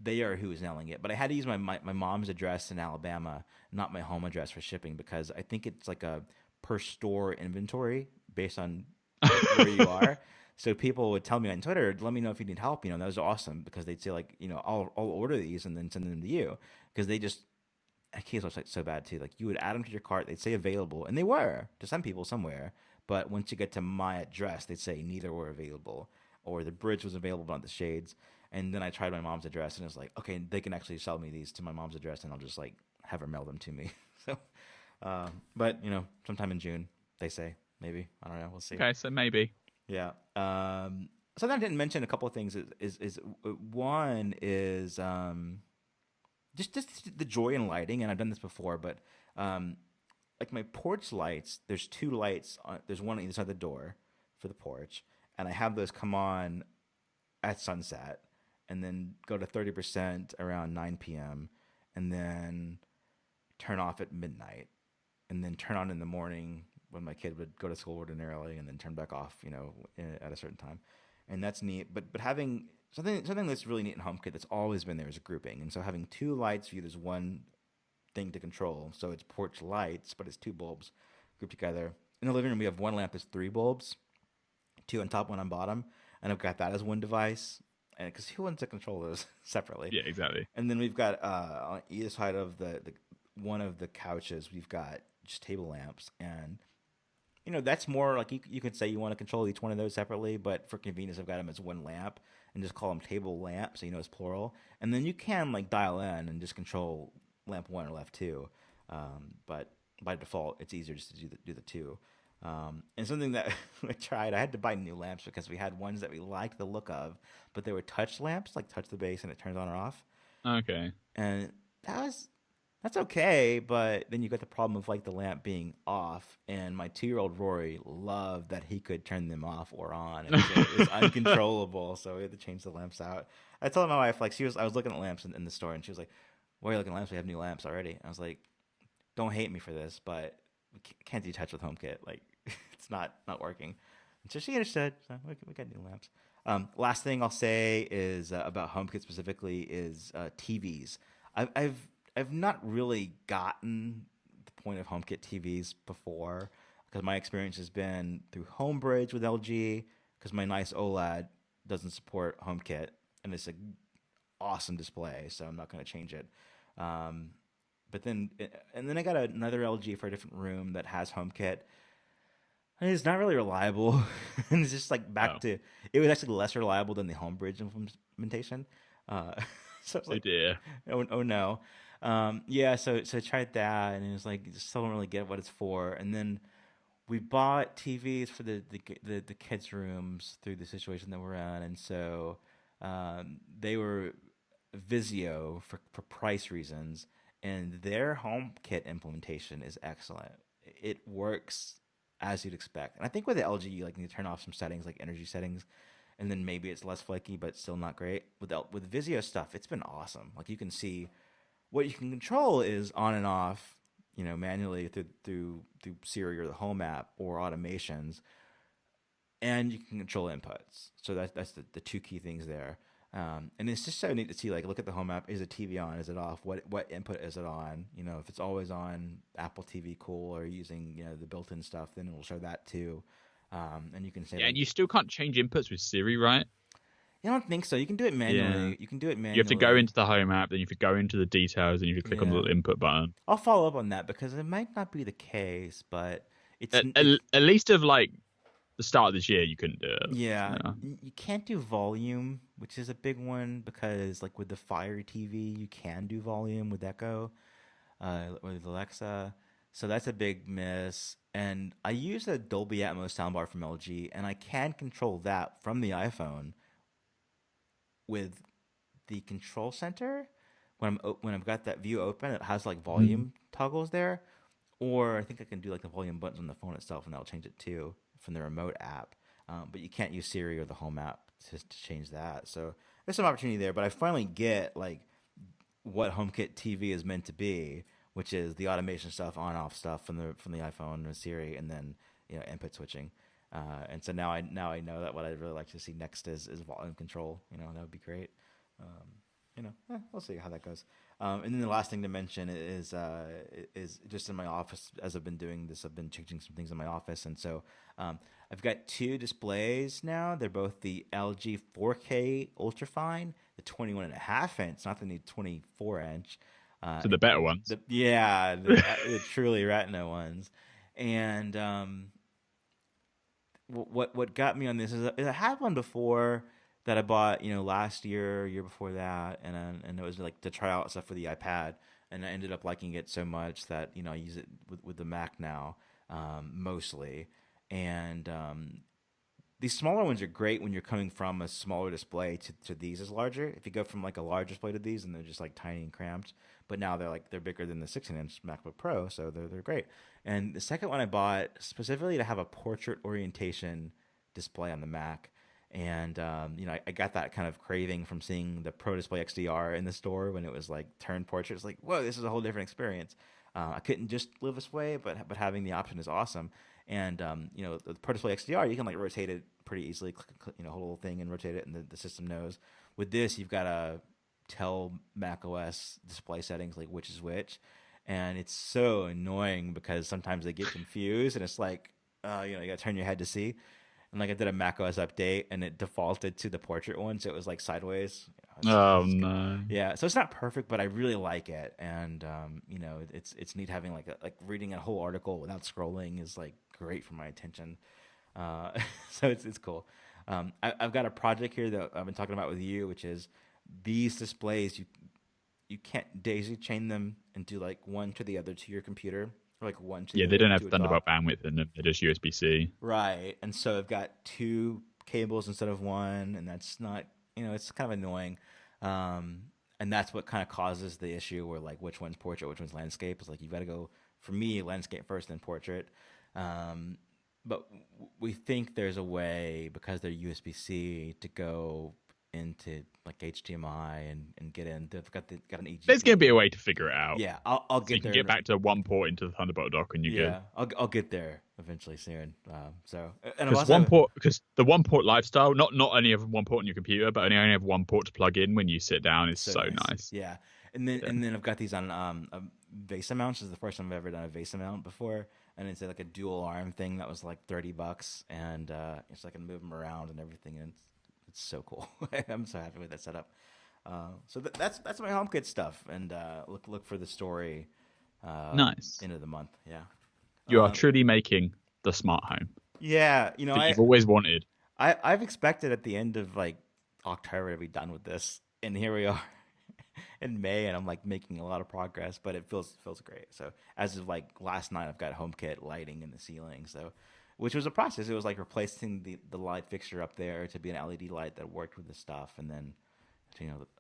they are who is nailing it. But I had to use my mom's address in Alabama, not my home address for shipping, because I think it's like a per store inventory based on where you are. So people would tell me on Twitter, let me know if you need help. And that was awesome, because they'd say like, I'll order these and then send them to you, because they just IKEA's website's so bad too. Like you would add them to your cart, they'd say available, and they were to some people somewhere. But once you get to my address, they'd say neither were available, or the bridge was available, not the shades. And then I tried my mom's address, and it's like, okay, they can actually sell me these to my mom's address, and I'll just like have her mail them to me. So, but sometime in June, they say maybe. I don't know. We'll see. Okay, so maybe. Yeah. Something I didn't mention, a couple of things is one is just the joy in lighting, and I've done this before, but like my porch lights, there's two lights there's one on either side of the door for the porch, and I have those come on at sunset, and then go to 30% around 9 p.m., and then turn off at midnight, and then turn on in the morning when my kid would go to school ordinarily, and then turn back off, at a certain time. And that's neat. But having something that's really neat in HomeKit that's always been there is a grouping. And so having two lights viewed as one thing to control. So it's porch lights, but it's two bulbs grouped together. In the living room, we have one lamp that's three bulbs, two on top, one on bottom, and I've got that as one device. And because who wants to control those separately? Yeah, exactly. And then we've got on either side of the one of the couches, we've got just table lamps. And that's more like you could say you want to control each one of those separately, but for convenience, I've got them as one lamp and just call them table lamp, so it's plural. And then you can like dial in and just control lamp one or lamp two, but by default, it's easier just to do the two. And something that I tried, I had to buy new lamps because we had ones that we liked the look of, but they were touch lamps, like touch the base and it turns on or off. Okay. And that's okay, but then you got the problem of like the lamp being off, and my 2-year-old Rory loved that he could turn them off or on. And it was uncontrollable, so we had to change the lamps out. I told my wife, like, I was looking at lamps in the store, and she was like, "Why are you looking at lamps? We have new lamps already." And I was like, "Don't hate me for this, but we can't do touch with HomeKit. Like, it's not working." And so she understood. So we got new lamps. Last thing I'll say is about HomeKit specifically is TVs. I've not really gotten the point of HomeKit TVs before, because my experience has been through HomeBridge with LG, because my nice OLED doesn't support HomeKit, and it's an awesome display, so I'm not going to change it. But then I got another LG for a different room that has HomeKit. It's not really reliable. And it's just like Oh, back to it was actually less reliable than the Homebridge implementation. Uh, so it's oh like, dear. oh no. Yeah, so I tried that, and it was like still don't really get what it's for. And then we bought TVs for the kids' rooms through the situation that we're in, and so they were Vizio for price reasons, and their HomeKit implementation is excellent. It works as you'd expect, and I think with the LG, you like need to turn off some settings like energy settings, and then maybe it's less flaky, but still not great. With Vizio stuff, it's been awesome. Like you can see what you can control is on and off, manually through Siri or the Home app or automations, and you can control inputs. So that's the two key things there. And it's just so neat to see, like, look at the Home app. Is the TV on? Is it off? What input is it on? If it's always on Apple TV, cool, or using the built-in stuff, then it'll show that too. And you can say Yeah, like, and you still can't change inputs with Siri, right? I don't think so. You can do it Yeah. manually. You can do it You have to go manually. into the Home app, then you have to go into the details, and you have to click on the Yeah, little input button. I'll follow up on that because it might not be the case, but it's At, at, it's at least of like the start of this year, you couldn't do it. yeah, Yeah. you can't do volume, which is a big one because like with the Fire TV, you can do volume with Echo, with Alexa. So that's a big miss. And I use a Dolby Atmos soundbar from LG, and I can control that from the iPhone with the control center. When I've got that view open, it has like Mm. volume toggles there, or I think I can do like the volume buttons on the phone itself, and that'll change it too from the remote app. But you can't use Siri or the Home app to change that. So there's some opportunity there. But I finally get like what HomeKit TV is meant to be, which is the automation stuff, on-off stuff from the iPhone or Siri, and then input switching. And so now I know that what I'd really like to see next is volume control. That would be great. We'll see how that goes. And then the last thing to mention is just in my office. As I've been doing this, I've been changing some things in my office, and so I've got two displays now. They're both the LG 4K Ultrafine, the 21.5 inch, not the new 24 inch. So the better ones. The truly Retina ones, and what got me on this is I had one before that I bought, last year before that, and it was like to try out stuff for the iPad, and I ended up liking it so much that I use it with the Mac now, mostly, and these smaller ones are great when you're coming from a smaller display to these is larger. If you go from like a large display to these, and they're just like tiny and cramped, but now they're bigger than the 16-inch MacBook Pro, so they're great. And the second one I bought specifically to have a portrait orientation display on the Mac. And I got that kind of craving from seeing the Pro Display XDR in the store when it was like turned portrait. It's like, whoa, this is a whole different experience. I couldn't just live this way, but having the option is awesome. And the Pro Display XDR, you can like rotate it pretty easily. Hold a little thing and rotate it, and the system knows. With this, you've got to tell macOS display settings like which is which, and it's so annoying because sometimes they get confused, and it's like, you got to turn your head to see. And like I did a macOS update, and it defaulted to the portrait one, so it was like sideways. Oh no. Yeah, so it's not perfect, but I really like it, and it's neat having like reading a whole article without scrolling is like great for my attention. So it's cool. I've got a project here that I've been talking about with you, which is these displays. You can't daisy chain them and do like one to the other to your computer, or like one to the Yeah, they other don't to have a Thunderbolt dock. bandwidth in them. They're just USB-C. Right. And so I've got two cables instead of one, and that's not, it's kind of annoying. And that's what kind of causes the issue where like which one's portrait, which one's landscape. It's like you've got to go, for me, landscape first, then portrait. But we think there's a way, because they're USB-C, to go into like HDMI and get in. They've got an There's going to be a eGPU. way to figure it out. Yeah, I'll So you get can there. get back to one port into the Thunderbolt dock and you're good. Yeah, I'll get there eventually soon. And I've Because also the one port lifestyle, not only have one port on your computer, but only have one port to plug in when you sit down is so so nice. nice. Yeah, and then Yeah. and then I've got these on a VESA mount. This is the first time I've ever done a VESA mount before, and it's like a dual arm thing that was like $30, and it's like I can move them around and everything, and it's so cool. I'm so happy with that setup. So that's my HomeKit stuff, and look for the story. Nice. End of the month. Yeah. You are truly making the smart home. Yeah, that you've always wanted. I've expected at the end of like October to be done with this, and here we are in May, and I'm like making a lot of progress, but it feels great. So as of like last night, I've got HomeKit lighting in the ceiling, so which was a process. It was like replacing the light fixture up there to be an LED light that worked with the stuff, and then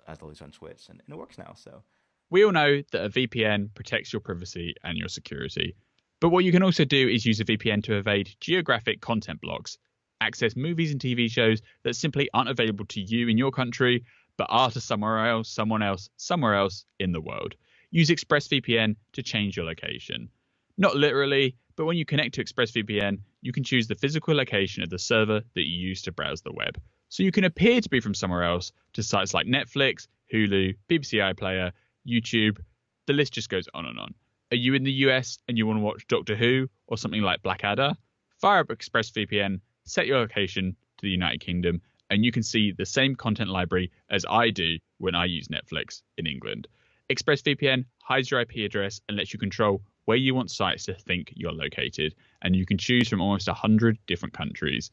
as the lights on switch, and it works now. So We all know that a VPN protects your privacy and your security. But what you can also do is use a VPN to evade geographic content blocks, access movies and TV shows that simply aren't available to you in your country, but are to somewhere else, someone else, somewhere else in the world. Use ExpressVPN to change your location. Not literally, but when you connect to ExpressVPN, you can choose the physical location of the server that you use to browse the web. So you can appear to be from somewhere else to sites like Netflix, Hulu, BBC iPlayer, YouTube. The list just goes on and on. Are you in the US and you want to watch Doctor Who or something like Blackadder? Fire up ExpressVPN, set your location to the United Kingdom, and you can see the same content library as I do when I use Netflix in England. ExpressVPN hides your IP address and lets you control where you want sites to think you're located, and you can choose from almost 100 different countries.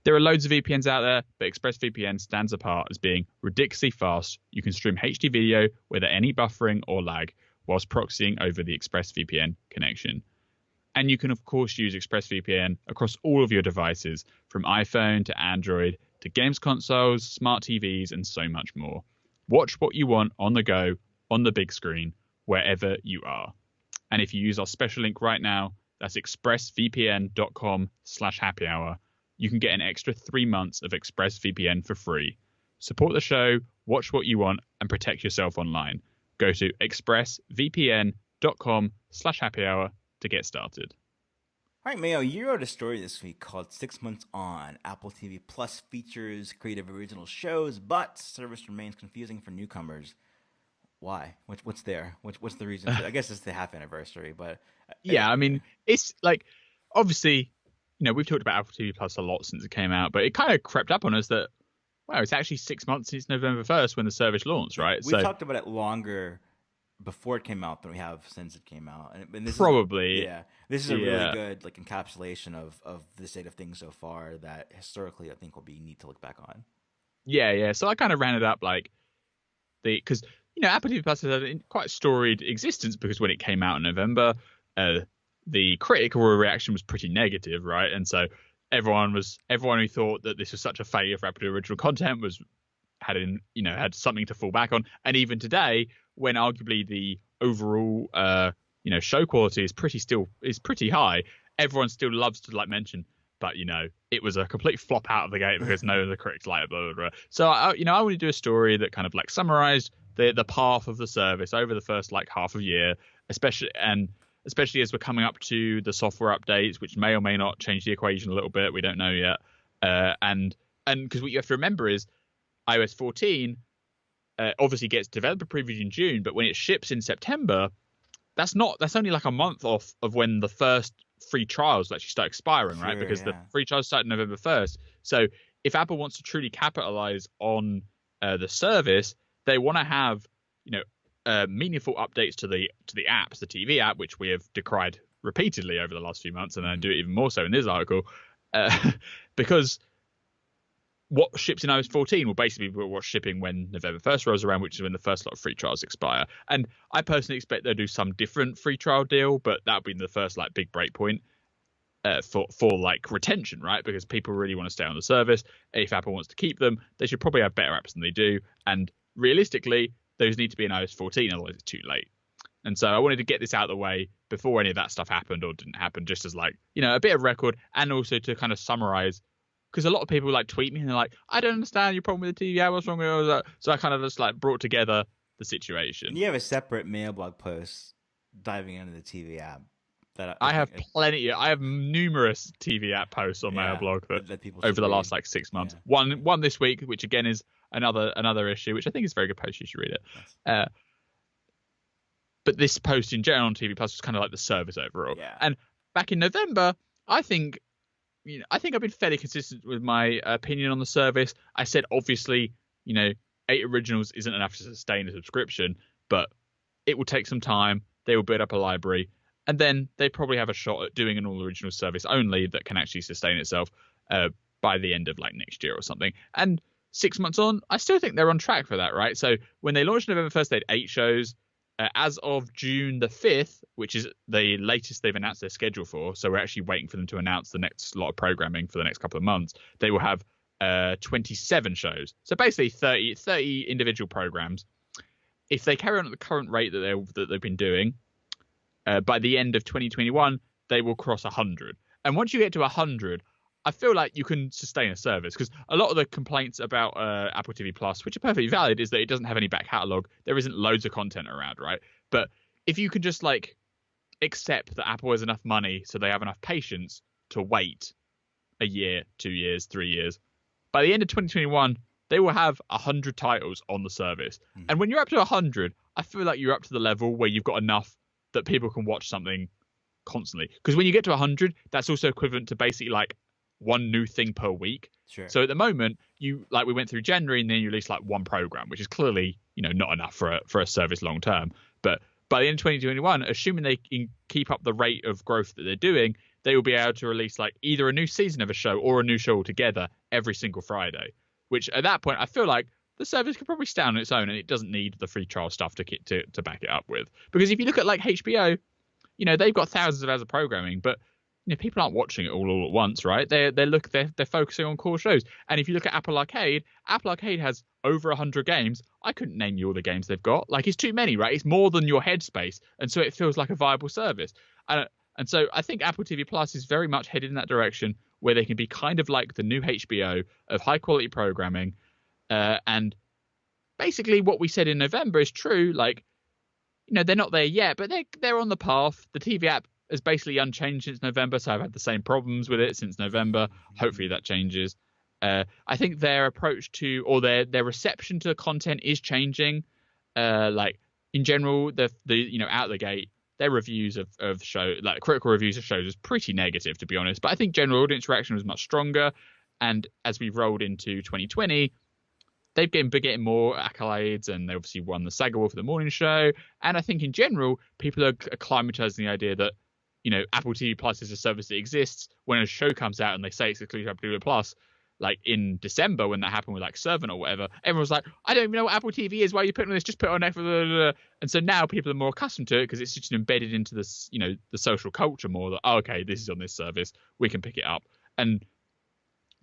There are loads of VPNs out there, but ExpressVPN stands apart as being ridiculously fast. You can stream HD video without any buffering or lag, whilst proxying over the ExpressVPN connection. And you can, of course, use ExpressVPN across all of your devices, from iPhone to Android to games consoles, smart TVs, and so much more. Watch what you want on the go, on the big screen, wherever you are. And if you use our special link right now, that's expressvpn.com/happyhour, you can get an extra 3 months of ExpressVPN for free. Support the show, watch what you want, and protect yourself online. Go to expressvpn.com/happyhour to get started. all right, Mayo, you wrote a story this week called 6 Months On. Apple TV Plus features creative original shows, but service remains confusing for newcomers. Why? What's there? What's the reason? I guess it's the half anniversary, but Yeah, I mean, it's like, obviously, we've talked about Apple TV Plus a lot since it came out, but it kind of crept up on us that, wow, it's actually 6 months since November 1st when the service launched, right? We talked about it longer before it came out than we have since it came out, and this Probably. this is a really good like encapsulation of the state of things so far that historically I think will be neat to look back on. Yeah. So I kind of ran it up like because Apple TV Plus has had quite a storied existence, because when it came out in November, the critical reaction was pretty negative, right? And so everyone who thought that this was such a failure for Apple original content had something to fall back on. And even today, when arguably the overall show quality is pretty high, everyone still loves to mention, but it was a complete flop out of the gate because no of the critics liked it, blah, blah, blah. So I want to do a story that kind of summarized the path of the service over the first half of year, especially as we're coming up to the software updates, which may or may not change the equation a little bit. We don't know yet. And because what you have to remember is iOS 14 obviously gets developer previewed in June, but when it ships in September, that's only a month off of when the first free trials actually start expiring, right? Because the free trials start November 1st. So if Apple wants to truly capitalize on the service, they want to have meaningful updates to the apps, the TV app, which we have decried repeatedly over the last few months, and I do it even more so in this article, because what ships in iOS 14 will basically be what's shipping when November 1st rolls around, which is when the first lot of free trials expire. And I personally expect they'll do some different free trial deal, but that'll be the first big break point for retention, right? Because people really want to stay on the service. If Apple wants to keep them, they should probably have better apps than they do. And realistically, those need to be in iOS 14, otherwise it's too late. And so I wanted to get this out of the way before any of that stuff happened or didn't happen, just as a bit of record, and also to kind of summarize, because a lot of people tweet me and they're like, I don't understand your problem with the TV app, what's wrong with it? So I kind of just brought together the situation. You have a separate mail blog post diving into the TV app. I have plenty. I have numerous TV app posts on my blog that people over the last 6 months. Yeah. One this week, which again is another issue, which I think is a very good post. You should read it. Yes. But this post in general on TV Plus was kind of the service overall. Yeah. And back in November, I think I've been fairly consistent with my opinion on the service. I said obviously 8 originals isn't enough to sustain a subscription, but it will take some time. They will build up a library. and then they probably have a shot at doing an all original service only that can actually sustain itself by the end of like next year or something. And 6 months on, I still think they're on track for that, right? So when they launched November 1st, they had 8 shows. As of June the 5th, which is the latest they've announced their schedule for, so we're actually waiting for them to announce the next lot of programming for the next couple of months, they will have 27 shows. So basically 30 individual programs. If they carry on at the current rate that they've been doing, by the end of 2021, they will cross 100. And once you get to 100, I feel like you can sustain a service, because a lot of the complaints about Apple TV Plus, which are perfectly valid, is that it doesn't have any back catalog. There isn't loads of content around, right? But if you can just like accept that Apple has enough money, so they have enough patience to wait a year, 2 years, 3 years, by the end of 2021, they will have 100 titles on the service. Mm-hmm. And when you're up to 100, I feel like you're up to the level where you've got enough that people can watch something constantly. Because when you get to 100, that's also equivalent to basically like one new thing per week. Sure. So at the moment, we went through January and then you released like one program, which is clearly, not enough for a service long term. But by the end of 2021, assuming they can keep up the rate of growth that they're doing, they will be able to release like either a new season of a show or a new show altogether every single Friday. Which at that point, I feel like the service could probably stand on its own and it doesn't need the free trial stuff to back it up with. Because if you look at like HBO, they've got thousands of hours of programming, but people aren't watching it all at once, right? They're focusing on core shows. And if you look at Apple Arcade has over 100 games. I couldn't name you all the games they've got. Like, it's too many, right? It's more than your headspace, and so it feels like a viable service. And so I think Apple TV Plus is very much headed in that direction, where they can be kind of like the new HBO of high quality programming. And basically what we said in November is true. Like, they're not there yet, but they're on the path. The TV app is basically unchanged since November, so I've had the same problems with it since November. Hopefully that changes. I think their approach to, or their reception to content is changing. Like in general, the out the gate, their reviews of show, like critical reviews of shows, is pretty negative, to be honest. But I think general audience reaction was much stronger. And as we've rolled into 2020, they've been getting more accolades, and they obviously won the SAG Award for the morning show. And I think in general, people are acclimatizing the idea that, Apple TV Plus is a service that exists. When a show comes out and they say it's exclusive to Apple TV Plus, like in December when that happened with like Servant or whatever, everyone was like, I don't even know what Apple TV is. Why are you putting on this? Just put it on Netflix. And so now people are more accustomed to it because it's just embedded into this, the social culture more that, oh, okay, this is on this service. We can pick it up. And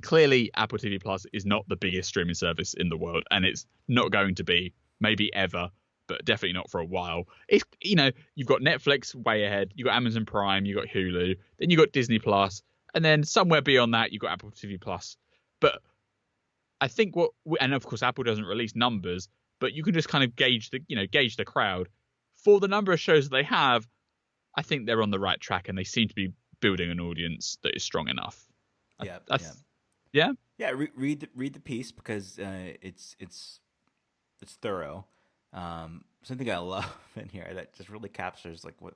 clearly Apple TV Plus is not the biggest streaming service in the world, and it's not going to be, maybe ever, but definitely not for a while. It's, you've got Netflix way ahead, you've got Amazon Prime, you've got Hulu, then you've got Disney Plus, and then somewhere beyond that, you've got Apple TV Plus. But I think and of course Apple doesn't release numbers, but you can just kind of gauge the crowd. For the number of shows that they have, I think they're on the right track, and they seem to be building an audience that is strong enough. Yeah. Read the piece, because it's thorough. Something I love in here that just really captures like what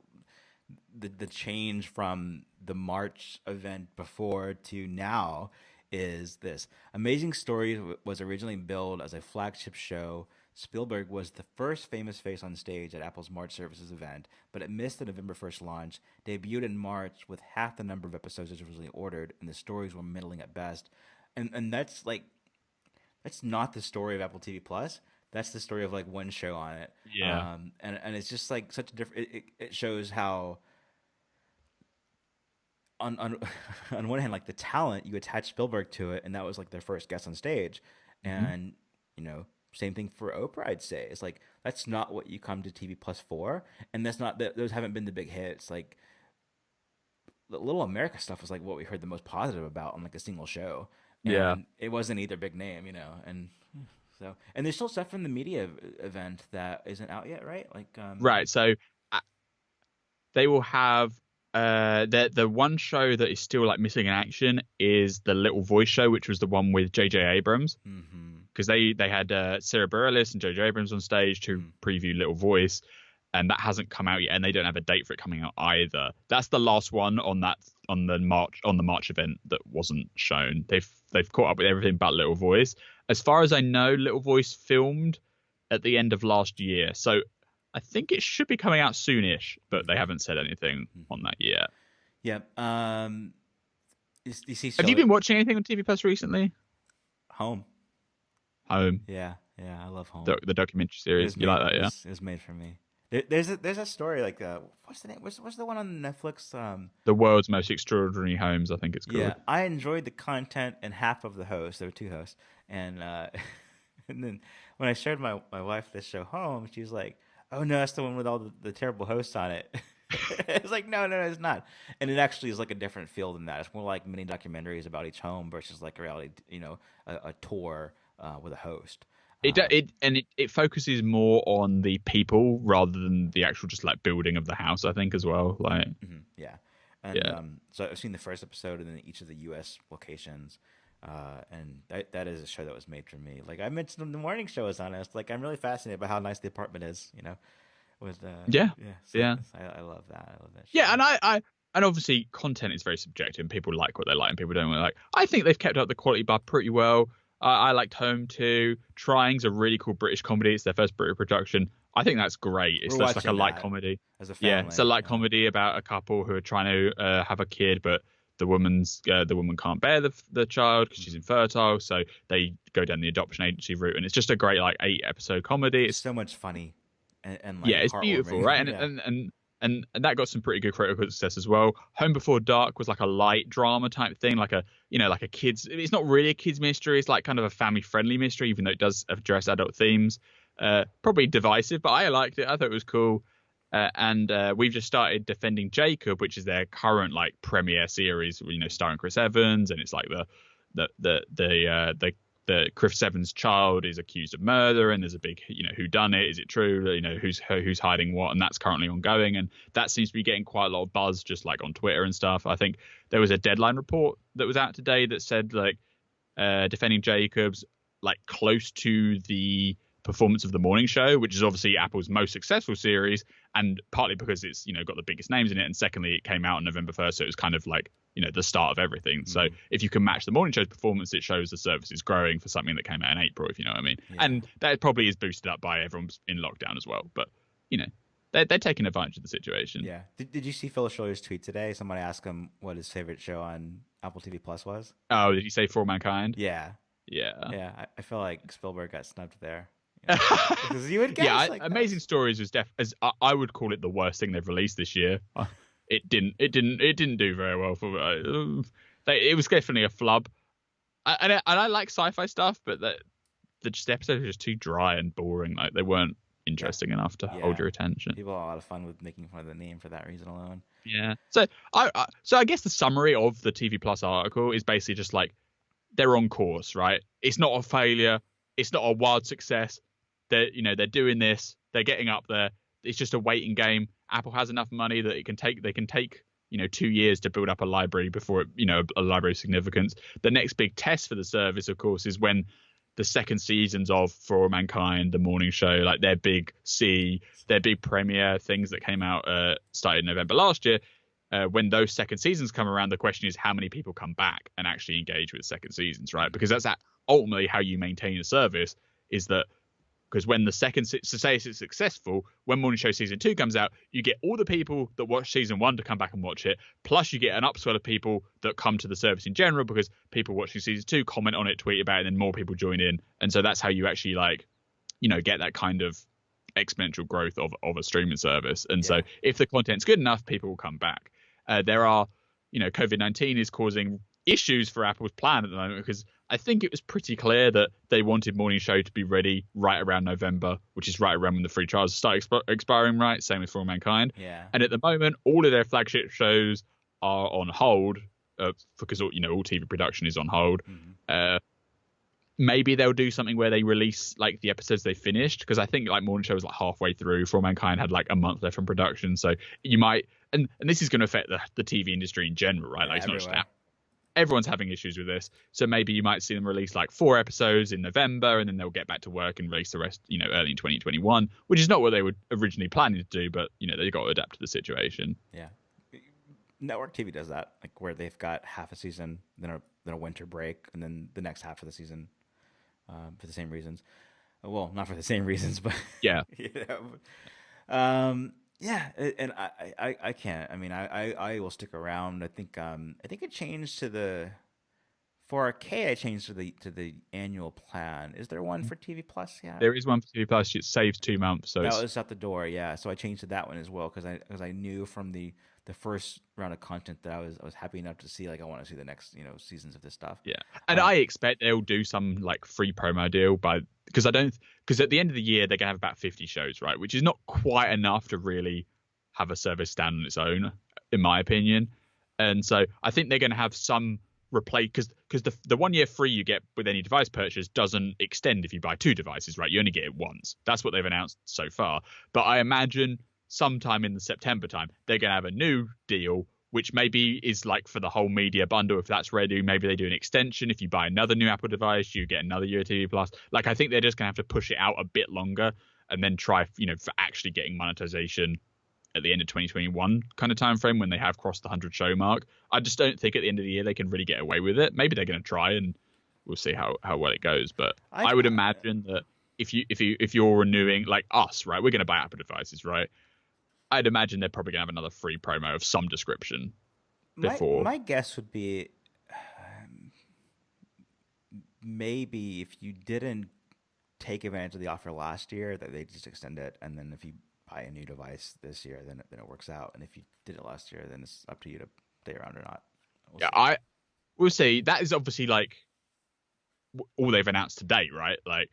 the change from the March event before to now is this. Amazing Stories was originally billed as a flagship show. Spielberg was the first famous face on stage at Apple's March Services event, but it missed the November 1st launch, debuted in March with half the number of episodes as originally ordered, and the stories were middling at best. And that's not the story of Apple TV Plus. That's the story of like one show on it. Yeah. And it's just like such a different. It shows how on one hand, like the talent, you attach Spielberg to it, and that was like their first guest on stage, and same thing for Oprah. I'd say it's like that's not what you come to TV Plus for, and that's not those haven't been the big hits. Like the Little America stuff was like what we heard the most positive about on like a single show. And it wasn't either big name, and. So, and there's still stuff from the media event that isn't out yet, right? Like, right. So they will have the one show that is still like missing in action is the Little Voice show, which was the one with J.J. Abrams, because they had Sarah Bareilles and J.J. Abrams on stage to preview Little Voice, and that hasn't come out yet, and they don't have a date for it coming out either. That's the last one on the March event that wasn't shown. They've caught up with everything but Little Voice. As far as I know, Little Voice filmed at the end of last year. So I think it should be coming out soonish, but they haven't said anything on that yet. Yeah. You see, Have you been watching anything on TV Plus recently? Home. Home. Yeah, I love Home. The documentary series. You like that, yeah? It was made for me. There's a story like what's the name? What's the one on Netflix? The World's Most Extraordinary Homes, I think it's called. Yeah, I enjoyed the content and half of the hosts. There were two hosts, and and then when I showed my wife this show Home, she was like, "Oh no, that's the one with all the terrible hosts on it." It's like no, it's not. And it actually is like a different feel than that. It's more like mini documentaries about each home versus like a reality, a tour with a host. It focuses more on the people rather than the actual just like building of the house, I think, as well. Like, yeah, and so I've seen the first episode and then each of the U.S. locations, and that is a show that was made for me. Like I mentioned, the morning show is on it. Like I'm really fascinated by how nice the apartment is. With I love that. I love that show. Yeah, and obviously content is very subjective. And people like what they like and people don't like. I think they've kept up the quality bar pretty well. I liked Home too. Trying's a really cool British comedy. It's their first British production. I think that's great. It's just like a light comedy. As a family. Yeah, it's a light comedy about a couple who are trying to have a kid, but the woman can't bear the child because she's infertile. So they go down the adoption agency route, and it's just a great like 8-episode comedy. It's so much funny, and like, yeah, it's beautiful, right? And that got some pretty good critical success as well. Home Before Dark was like a light drama type thing, like a kids. It's not really a kids mystery. It's like kind of a family friendly mystery, even though it does address adult themes. Probably divisive, but I liked it. I thought it was cool. And we've just started Defending Jacob, which is their current like premiere series, starring Chris Evans, and it's like the Chris Evans' child is accused of murder, and there's a big, who done it? Is it true? Who's hiding what? And that's currently ongoing, and that seems to be getting quite a lot of buzz, just like on Twitter and stuff. I think there was a Deadline report that was out today that said like Defending Jacob's like close to the performance of The Morning Show, which is obviously Apple's most successful series, and partly because it's got the biggest names in it, and secondly it came out on November 1st, so it was kind of like the start of everything. So if you can match The Morning Show's performance, it shows the service is growing for something that came out in April, if you know what I mean. Yeah. And that probably is boosted up by everyone's in lockdown as well, but they're taking advantage of the situation. Yeah. Did you see Phil Schiller's tweet today? Somebody asked him what his favorite show on Apple TV Plus was. Oh, did he say For All Mankind? Yeah. I feel like Spielberg got snubbed there. Because you would guess, Amazing Stories was as I would call it the worst thing they've released this year. It didn't do very well for it was definitely a flub. And I like sci-fi stuff, but the episodes were just too dry and boring. Like they weren't interesting enough to hold your attention. People had a lot of fun with making fun of the name for that reason alone. Yeah. So I guess the summary of the TV Plus article is basically just like they're on course, right? It's not a failure. It's not a wild success. They're doing this. They're getting up there. It's just a waiting game. Apple has enough money that they can take 2 years to build up a library before a library of significance. The next big test for the service, of course, is when the second seasons of For All Mankind, The Morning Show, like their big premiere things that came out started in November last year. When those second seasons come around, the question is how many people come back and actually engage with second seasons, right? Because that's ultimately how you maintain a service, is that because when the second, so say it's successful, when Morning Show season 2 comes out, you get all the people that watch season 1 to come back and watch it, plus you get an upswell of people that come to the service in general because people watching season 2 comment on it, tweet about it, and then more people join in. And so that's how you actually get that kind of exponential growth of a streaming service. And so if the content's good enough, people will come back. There are, COVID-19 is causing issues for Apple's plan at the moment, because I think it was pretty clear that they wanted Morning Show to be ready right around November, which is right around when the free trials start expiring, right? Same with For All Mankind. Yeah. And at the moment, all of their flagship shows are on hold because all TV production is on hold. Mm-hmm. Maybe they'll do something where they release like the episodes they finished, because I think like Morning Show was like halfway through. For All Mankind had like a month left from production, so you might and this is going to affect the TV industry in general, right? Like it's not just Apple. Everyone's having issues with this, so maybe you might see them release like 4 episodes in November, and then they'll get back to work and release the rest, early in 2021, which is not what they were originally planning to do, but they got to adapt to the situation. Yeah, network TV does that, like where they've got half a season, then a winter break, and then the next half of the season for the same reasons. Well, not for the same reasons, but yeah. Yeah, and I can't. I mean, I will stick around. I think it changed to the for arcade. I changed to the annual plan. Is there one for TV Plus yet? There is one for TV Plus. It saves 2 months, so That it's was out the door. Yeah, so I changed to that one as well because I knew from the first round of content that I was happy enough to see, like, I want to see the next seasons of this stuff. yeah. And Um, I expect they'll do some like free promo deal because I don't because at the end of the year they're gonna have about 50 shows, right? Which is not quite enough to really have a service stand on its own, in my opinion. And so I think they're gonna have some replace because the 1 year free you get with any device purchase doesn't extend if you buy two devices, right? You only get it once. That's what they've announced so far. But I imagine sometime in the September time they're gonna have a new deal which maybe is like for the whole media bundle. If that's ready, maybe they do an extension. If you buy another new Apple device, you get another year of TV Plus. Like, I think they're just going to have to push it out a bit longer and then try, for actually getting monetization at the end of 2021 kind of time frame when they have crossed the 100 show mark. I just don't think at the end of the year they can really get away with it. Maybe they're going to try and we'll see how well it goes. But I I would imagine that if you're renewing like us, right, we're going to buy Apple devices, right? I'd imagine they're probably gonna have another free promo of some description before. my guess would be maybe if you didn't take advantage of the offer last year, that they just extend it, and then if you buy a new device this year, then it works out. And if you did it last year, then it's up to you to stay around or not. We'll Yeah, see. I will say that is obviously like all they've announced to date, right? Like,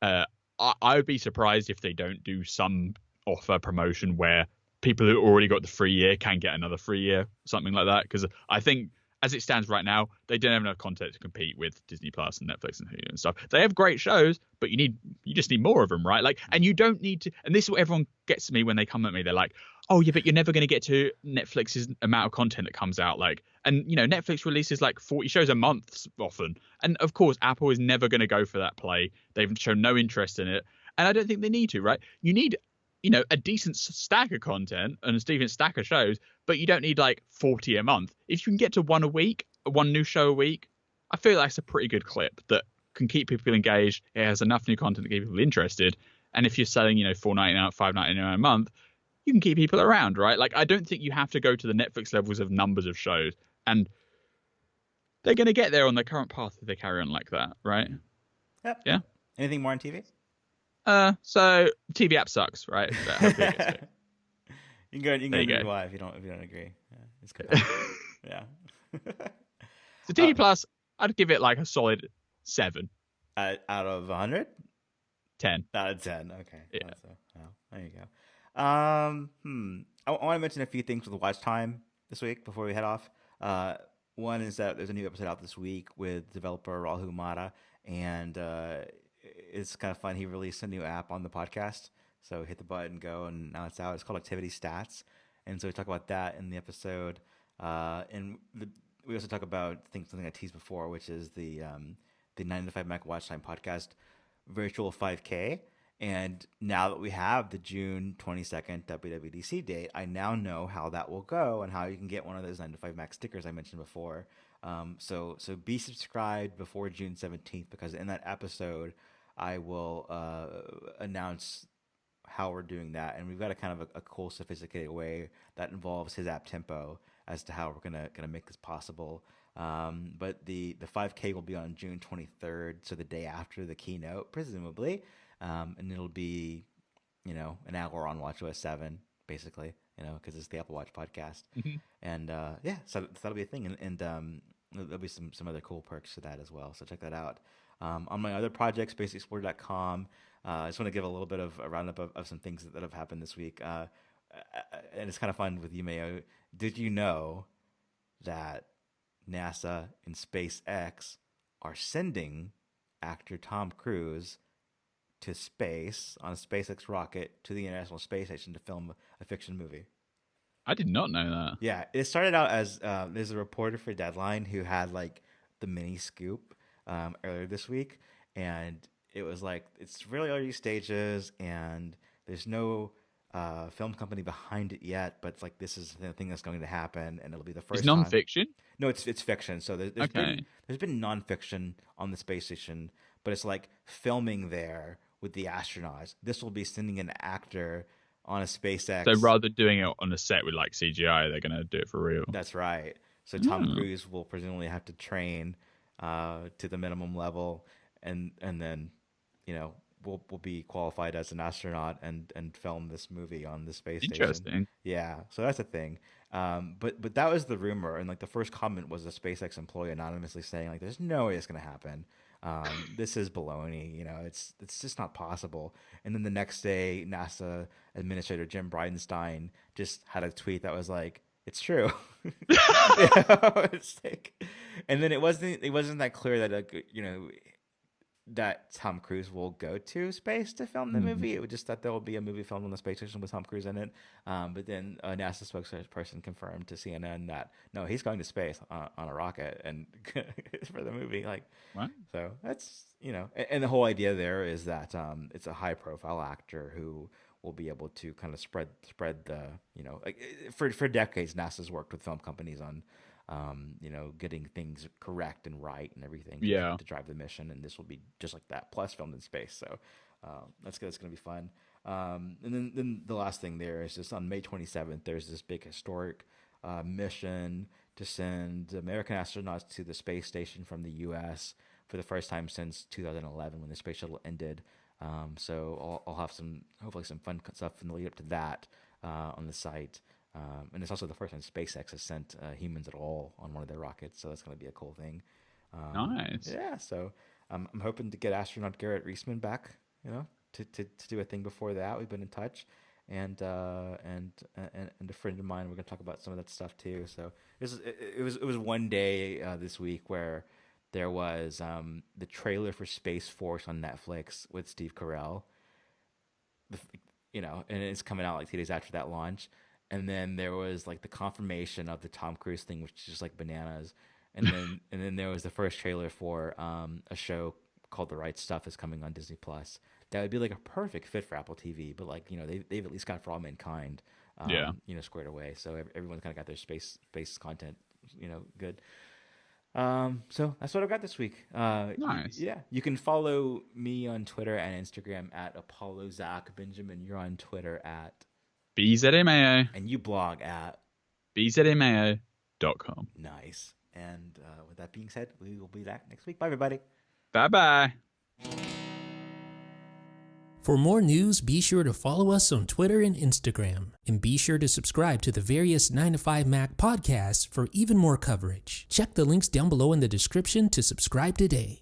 I would be surprised if they don't do some offer promotion where people who already got the free year can get another free year, something like that. Because I think as it stands right now, they don't have enough content to compete with Disney Plus and Netflix and Hulu and stuff. They have great shows, but you just need more of them, right? Like, and you don't need to. And this is what everyone gets to me when they come at me. They're like, "Oh, yeah, but you're never going to get to Netflix's amount of content that comes out." Like, and Netflix releases like 40 shows a month often, and of course, Apple is never going to go for that play. They've shown no interest in it, and I don't think they need to, right? You need a decent stack of content and a decent stack of shows, but you don't need like 40 a month. If you can get to one a week, one new show a week, I feel like that's a pretty good clip that can keep people engaged. It has enough new content to keep people interested. And if you're selling, $4.99, $5.99 a month, you can keep people around, right? Like, I don't think you have to go to the Netflix levels of numbers of shows. And they're going to get there on their current path if they carry on like that, right? Yep. Yeah. Anything more on TV? So TV app sucks, right? Hopefully it gets fixed. You can go There you into go. why if you don't agree. Yeah, it's good. Yeah. So TV Plus, I'd give it like a solid 7, Out of 100? 10. Out of 10. Okay. Yeah. There you go. I want to mention a few things with watch time this week before we head off. One is that there's a new episode out this week with developer Rahul Mata, and it's kind of fun. He released a new app on the podcast, so hit the button, go, and now it's out. It's called Activity Stats, and so we talk about that in the episode. We also talk about something I teased before, which is the 9to5Mac Watch Time podcast virtual 5K. And now that we have the June 22nd WWDC date, I now know how that will go and how you can get one of those 9to5Mac stickers I mentioned before. So be subscribed before June 17th, because in that episode, I will announce how we're doing that. And we've got a kind of a cool, sophisticated way that involves his app Tempo as to how we're gonna make this possible. But the 5K will be on June 23rd, so the day after the keynote, presumably. And it'll be, an hour on watchOS 7, basically, because it's the Apple Watch podcast. And so that'll be a thing. And there'll be some other cool perks to that as well. So check that out. On my other projects, basicexplorer.com, I just want to give a little bit of a roundup of some things that have happened this week. And it's kind of fun with Mayo. Did you know that NASA and SpaceX are sending actor Tom Cruise to space on a SpaceX rocket to the International Space Station to film a fiction movie? I did not know that. Yeah, it started out as there's a reporter for Deadline who had like the mini scoop earlier this week, and it was like it's really early stages, and there's no film company behind it yet, but it's like this is the thing that's going to happen, and it'll be the first It's time. nonfiction? No, it's fiction. So there's Okay. been nonfiction on the space station, but it's like filming there with the astronauts. This will be sending an actor on a SpaceX. So rather than doing it on a set with like CGI, they're gonna do it for real. That's right. So Tom Cruise will presumably have to train to the minimum level, and then, you know, will be qualified as an astronaut and film this movie on the space station. Interesting. Yeah, so that's a thing. But that was the rumor, and like the first comment was a SpaceX employee anonymously saying like, "There's no way it's gonna happen. This is baloney. You know, it's just not possible." And then the next day, NASA Administrator Jim Bridenstine just had a tweet that was like, "It's true." You know, it's like, and then it wasn't that clear that, like, you know, that Tom Cruise will go to space to film the movie. It was just that there will be a movie filmed on the space station with Tom Cruise in it. But then a NASA spokesperson confirmed to CNN that no, he's going to space on a rocket and for the movie. Like, What? so that's, you know, and the whole idea there is that it's a high profile actor who will be able to kind of spread the, you know, like, for decades NASA's worked with film companies on you know, getting things correct and right and everything to drive the mission, and this will be just like that, plus filmed in space. So that's going to be fun. And then the last thing there is just on May 27th, there's this big historic mission to send American astronauts to the space station from the U.S. for the first time since 2011 when the space shuttle ended. So I'll have hopefully some fun stuff in the lead up to that on the site. And it's also the first time SpaceX has sent humans at all on one of their rockets, so that's going to be a cool thing. Nice. Yeah, so I'm hoping to get astronaut Garrett Reisman back, you know, to do a thing before that. We've been in touch, and a friend of mine. We're going to talk about some of that stuff too. So it was one day this week where there was the trailer for Space Force on Netflix with Steve Carell, you know, and it's coming out like 2 days after that launch. And then there was like the confirmation of the Tom Cruise thing, which is just like bananas. And then there was the first trailer for a show called The Right Stuff is coming on Disney Plus. That would be like a perfect fit for Apple TV, but like, you know, they've at least got For All Mankind, you know, squared away. So everyone's kind of got their space content, you know, good. So that's what I've got this week. Nice. Yeah, you can follow me on Twitter and Instagram at Apollo Zach. Benjamin, you're on Twitter at BZMAO. And you blog at BZMAO.com. Nice. And with that being said, we will be back next week. Bye, everybody. Bye-bye. For more news, be sure to follow us on Twitter and Instagram. And be sure to subscribe to the various 9to5Mac podcasts for even more coverage. Check the links down below in the description to subscribe today.